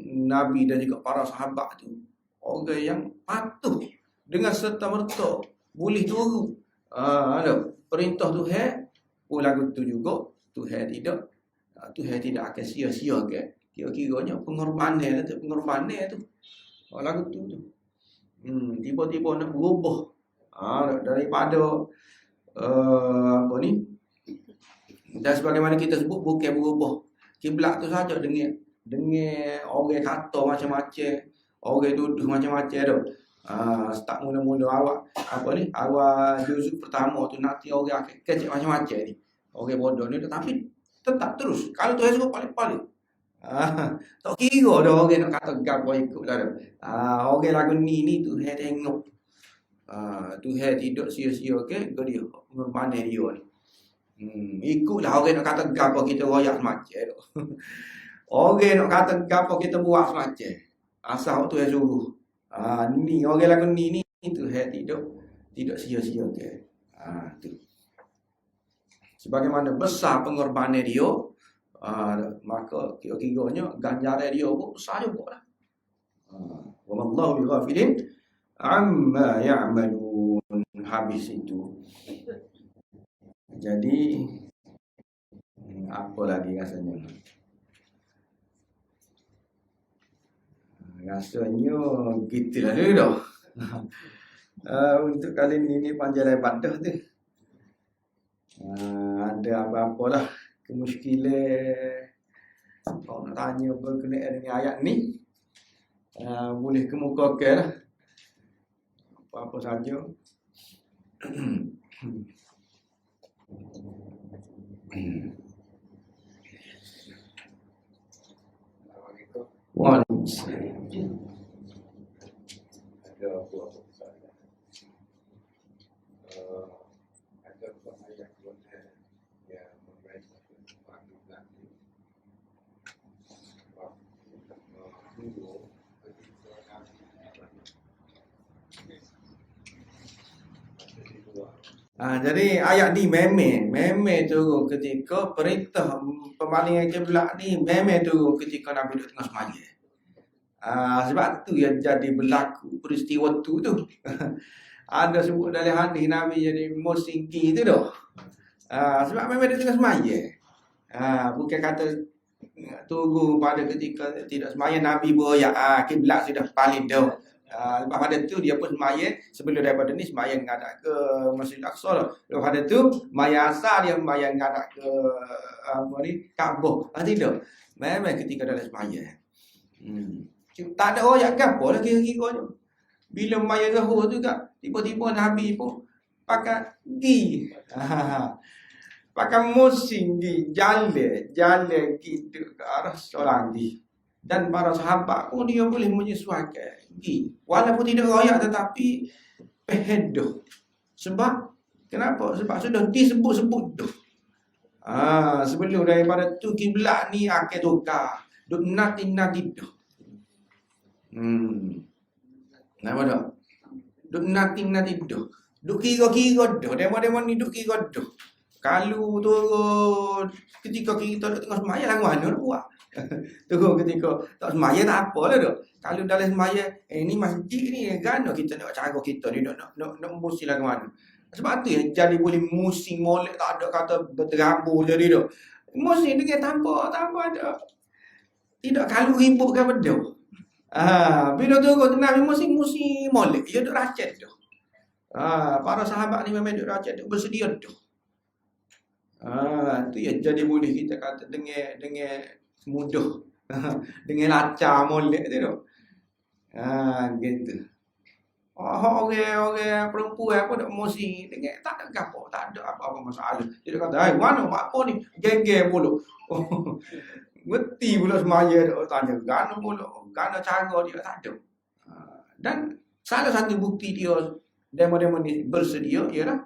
Nabi dan juga para sahabat tu. Orang yang patuh dengan serta-merta boleh turu. Perintah Tuhan pun lagu tu juga Tuhan tidak akan sia-sia ke. Kira-kiranya pengorbanan tu. Lagu tu. Tiba-tiba nak berubah. Daripada dan sebagaimana kita sebut bukan berubah kiblat tu saja dengan orang kata macam-macam, orang duduk macam-macam tu. Start mula-mula awal juzuk pertama tu nanti orang akan kecek macam-macam ni. Orang bodoh ni tapi tetap terus. Kalau tu suruh paling-paling. Tak kira dah orang nak kata gapo ikut dah. Orang lagu ni tu dia tengok. Tuhan tidak sia-sia ke dia mana dia ni. Ikutlah orang nak kata gapo kita royak semacam tu. Orang nak kata gapo kita buat semacam. Asal Tuhan suruh. Ni orang lagu ni Tuhan tidak sia-sia ke. Tu. Sebagaimana besar pengorbanan dia, maka kira-kiranya ganjaran dia pun besar juga lah. Wa mallahu bighafilin amma ya'malun. Habis itu. Jadi apa lagi rasanya? Rasanya gitulah dulu dah. Untuk kali ini panjang lebar dah tu. Ada apa-apa lah kemuskilan kalau nak tanya berkenaan dengan ayat ni, boleh kemukakan lah. Apa-apa saja. Waalaikumsalam. Ada buah soalan. Ada buah ayat Quran yang mengatakan waktu nanti dulu ketika Jadi ayat ni meme turun ketika perintah pemalingan kiblat ni meme turun ketika Nabi duduk tengah semaya. Sebab tu yang jadi berlaku peristiwa tu. Ada sebut dalam hadis Nabi jadi musingki tu dah. Sebab meme duduk tengah semaya. Bukan kata tunggu pada ketika tidak semaya Nabi beroyak kiblat sudah paling dah. Lepas pada tu dia pun semaya sebelum daripada ni semaya menghadap ke Masjidil Aqsa lah. Lepas pada tu maya asal dia semaya menghadap ke Kaabah. Tidak. Memang ketika dalam semaya. Tak ada royak ke apa lah kira-kira tu. Bila maya Zuhur tu kan tiba-tiba Nabi pun pakai gi. Pakai musim gi jalan gitu ke arah solat gi. Dan para sahabat pun dia boleh menyesuaikan. Walaupun tidak royak tetapi pehedoh. Sebab kenapa? Sebab sudah disebut-sebut dah. Sebelum daripada tu kiblat ni akan tukar. Duk nanti dah. Kenapa dah? Duk nanti dah. Duk kira-kira dah. Demo-demo ni duk kira dah. Kalau turun ketika kita tengah semaya lah mana nak buat. Turun ketika tak semaya tak apalah dah. Kalau dalam semaya ni masjid ni kan kita nak cara kita ni nak musim lah ke mana. Sebab tu jadi boleh musim molek tak ada kata berterabur jadi dah. Musim dengan tanpa ada. Tidak kalau ribut kan benda. Bila turun Nabi musim molek dia duk racet dah. Para sahabat ni memang duk racet duk bersedia dah. Tu yang jadi boleh kita kata dengan mudah dengan lancar molek tu tu. Gitu. Orang perempuan pun tak emosi dengan tak ada gapo, tak ada apa-apa masalah. Dia kata, mana apa ni? Geng-geng pula." Ngerti pula semaya dia tanya, "Gana pula? Gana cara dia tak ada." Dan salah satu bukti dia demo-demo ni bersedia ialah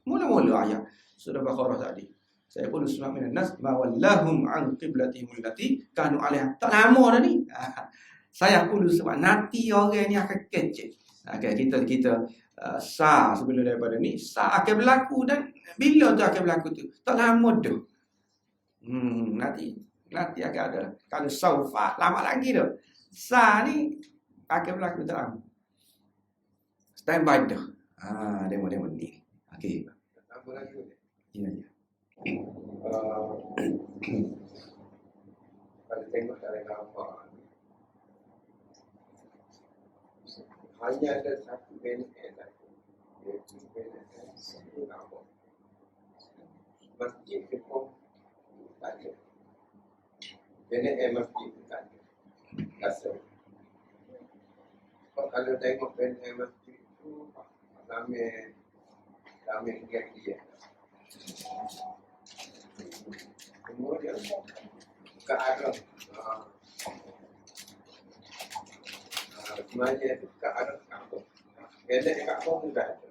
mula-mula ayat surah Baqarah tadi. Saya pun usma minan nas ma wallahum an qiblatihim allati kanu alaiha. Tak lama dah ni. Saya pun sebab nanti orang ni akan kecil. Kita sah sebelum daripada ni sah akan berlaku dan bila tu akan berlaku tu? Tak lama dah. Nanti akan ada. Kalau saufa lama lagi dah. Sah ni akan berlaku tak lama. Stand by dah. Demo-demo ni. Okey. Tambah lagi. Ya. Kalau tengok dalam gambar hanya ada satu BNN saja, iaitu BNN satu gambar. Masjid itu pun tak ada. BNN masjid itu tak ada. Rasa. Kalau tengok BNN masjid itu nama dia. Kemudian ke arah semuanya itu ke arah kampung. Pendek kampung pun tak ada.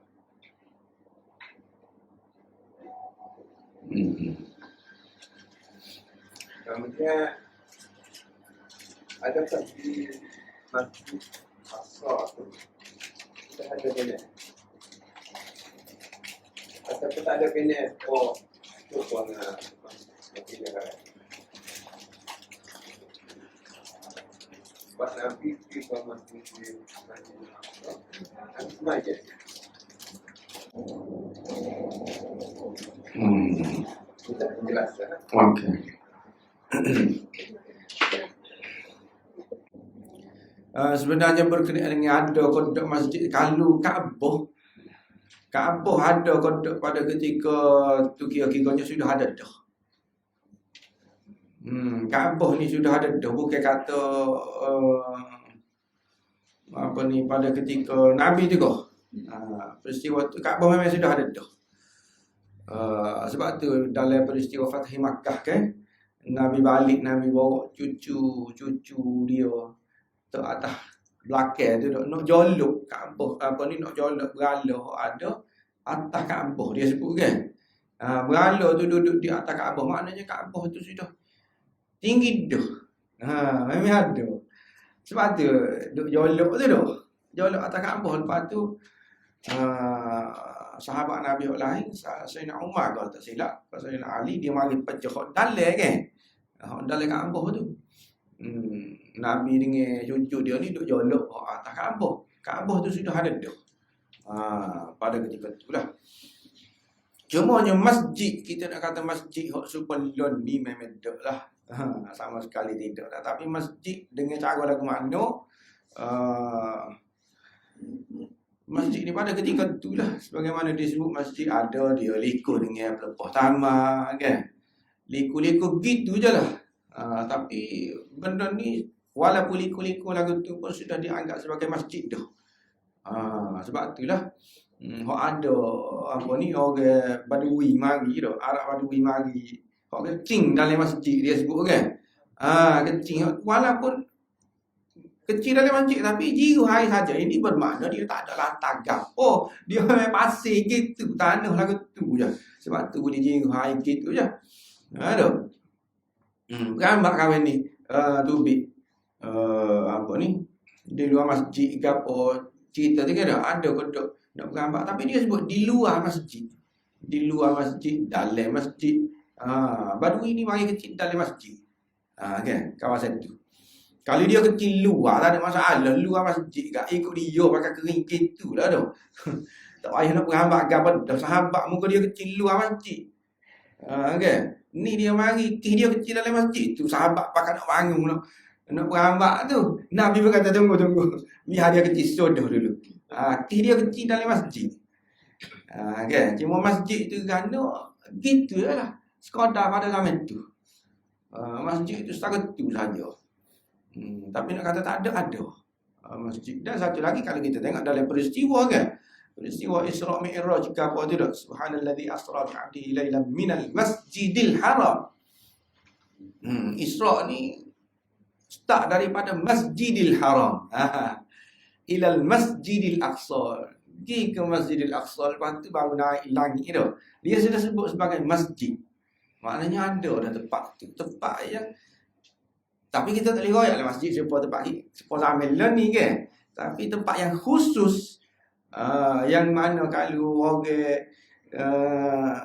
Kemudian ada di masjid Aqsa tu kita ada pendek. Tapi tak ada pendek. Tu pun mungkin dia sebab Nabi di masjid sama je. Kita menjelaskan. Okey. Sebenarnya berkenaan dengan ada kodok masjid kalau Kaabah ada kodok pada ketika tu kira-kiranya sudah ada dah. Kaabah ni sudah ada dah, bukan kata pada ketika Nabi juga. Peristiwa tu Kaabah memang sudah ada dah. Sebab tu dalam peristiwa Fathih Makkah kan, Nabi balik, Nabi bawa cucu dia tu atas belakang tu dok nak jolok Kaabah apa ni nak jolok berhala ada atas Kaabah dia sebut kan. Berhala tu duduk di atas Kaabah, maknanya Kaabah tu sudah tinggi dah. Memang ada. Sebab tu duk jolok tu dah. Jolok atas Kaabah, lepas tu sahabat Nabi yang lain, Sayyidina Umar kalau tak silap, Sayyidina Ali dia mari pecah hak dalil kan. Hak dalil Kaabah tu. Nabi dengan cucu dia ni duk jolok atas Kaabah. Kaabah tu sudah ada dah. Pada ketika itulah. Cumanya masjid, kita nak kata masjid hak super lon ni memang tak lah. Sama sekali tidak lah. Tapi masjid dengan cara lagu mana, masjid ni pada ketika itulah, sebagaimana disebut masjid ada dia liku dengan pelepah tamar kan. Liku-liku gitu je lah. Tapi benda ni walaupun liku-liku lagu tu pun sudah dianggap sebagai masjid dah. Sebab itulah hok ada apa ni orang Badui mari dah, Arab Badui mari. Hok kecing dalam masjid dia sebut kan. Kecing walaupun kecil dalam masjid tapi jiru hari saja. Ini bermakna dia tak ada lantai gapo. Dia memang pasir gitu, tanah lagu tu je. Sebab tu boleh jiru hari gitu je. Aduh. Gambar kahwin ni tubik apa ni di luar masjid gapo cerita tu kan ada kodok nak bergambar, tapi dia sebut di luar masjid. Di luar masjid, dalam masjid. Badui ni mari kecil dalam masjid. Kan kawasan tu. Kalau dia kecil luar tak ada masalah, luar masjid gak ikut dia pakai kering gitulah tu. Tak payah nak bergambar gambar dah sahabat muka dia kecil luar masjid. Kan? Ni dia mari dia kecil dalam masjid tu, sahabat pakai nak bangun nak bergambar tu. Nabi berkata tunggu. Biar dia kecil sodoh dulu. Dia kecil dalam masjid. Kan? Cuma masjid tu kan gitu lah. Sekadar pada zaman tu. Masjid tu setakat tu saja. Tapi nak kata tak ada masjid. Dan satu lagi kalau kita tengok dalam peristiwa kan, peristiwa Isra Mi'raj ke apa tu dah, subhanallazi asra bi 'abdihi lailan minal masjidil haram. Isra ni start daripada Masjidil Haram ilal Masjidil Aqsa. Pergi ke Masjidil Aqsa, lepas tu baru naik langit tu. Dia sudah sebut sebagai masjid. Maknanya ada dah tempat tu. Tempat yang tapi kita tak boleh royak lah masjid sebuah tempat zaman ni kan. Tapi tempat yang khusus yang mana kalau orang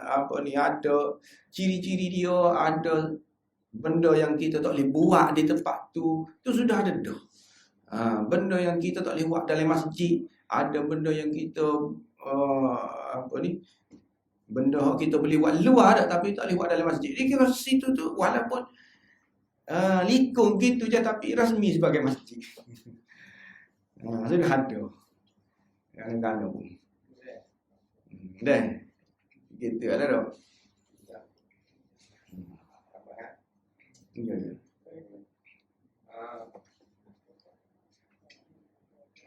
apa ni ada ciri-ciri dia, ada benda yang kita tak boleh buat di tempat tu sudah ada dah. Benda yang kita tak boleh buat dalam masjid, ada benda yang kita apa ni, benda yang kita boleh buat luar dah, tapi tak boleh buat dalam masjid. Jadi kat situ tu walaupun likung gitu je tapi rasmi sebagai masjid. Sudah ada. Kadang-kadang pun. Dah. Gitu ada dah. Ya.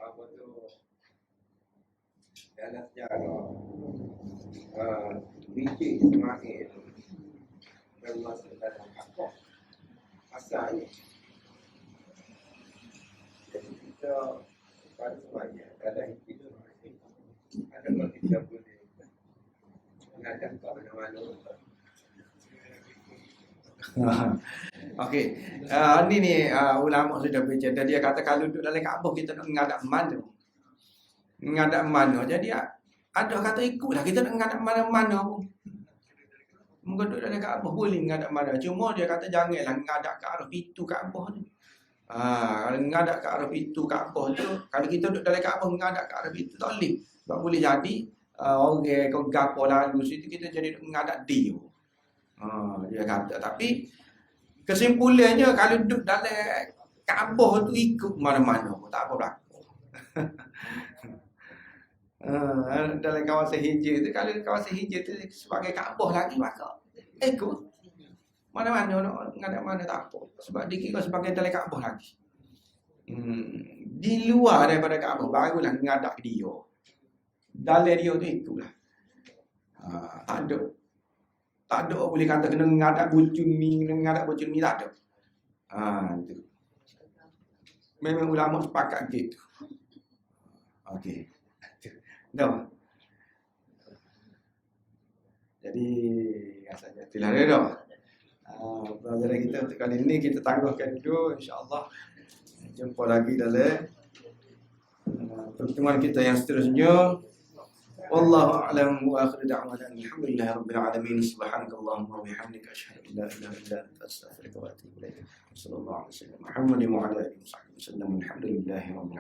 Apa tu dalam sejarah biji Ismail yang masuk dalam Kaabah asalnya. Jadi kita pada semuanya dalam hidup ada kalau kita boleh menghadap ke mana-mana. Okey. Ni ulama sudah bercerita, dia kata kalau duduk dalam Kaabah kita nak menghadap mana? Menghadap mana? Jadi ada kata ikutlah kita nak menghadap mana-mana pun. Muka duduk dalam Kaabah boleh menghadap mana. Cuma dia kata janganlah menghadap ke arah pintu Kaabah tu. Kalau menghadap ke arah pintu Kaabah tu, kalau kita duduk dalam Kaabah menghadap ke arah pintu tak boleh. Sebab boleh jadi orang kau gapo lalu situ kita jadi menghadap dia. Dia kata tapi kesimpulannya kalau duduk dalam Kaabah tu ikut mana-mana pun tak apa berlaku. Dalam kawasan hijau tu, kalau kawasan hijau tu sebagai Kaabah lagi maka ikut mana-mana nak ngadap mana tak apa, sebab dikira sebagai dalam Kaabah lagi. Di luar daripada Kaabah barulah ngadap dia. Dalam dia tu ikutlah. Tak ada boleh kata kena ngadap bucun ni tak ada. Itu. Memang ulama sepakat gitu. Okey. Dah. Jadi rasanya itulah dia dah. Pelajaran kita untuk kali ini kita tangguhkan dulu, insya-Allah. Jumpa lagi dalam pertemuan kita yang seterusnya. Wallahu a'lam wa akhiru da'wana alhamdulillahi rabbil alamin. Subhanakallahumma wa bihamdika asyhadu an la ilaha illa anta astaghfiruka wa atubu ilaik. Sallallahu alaihi wasallam. Muhammadin wa ala alihi wa sahbihi wasallam. Alhamdulillahi rabbil alamin.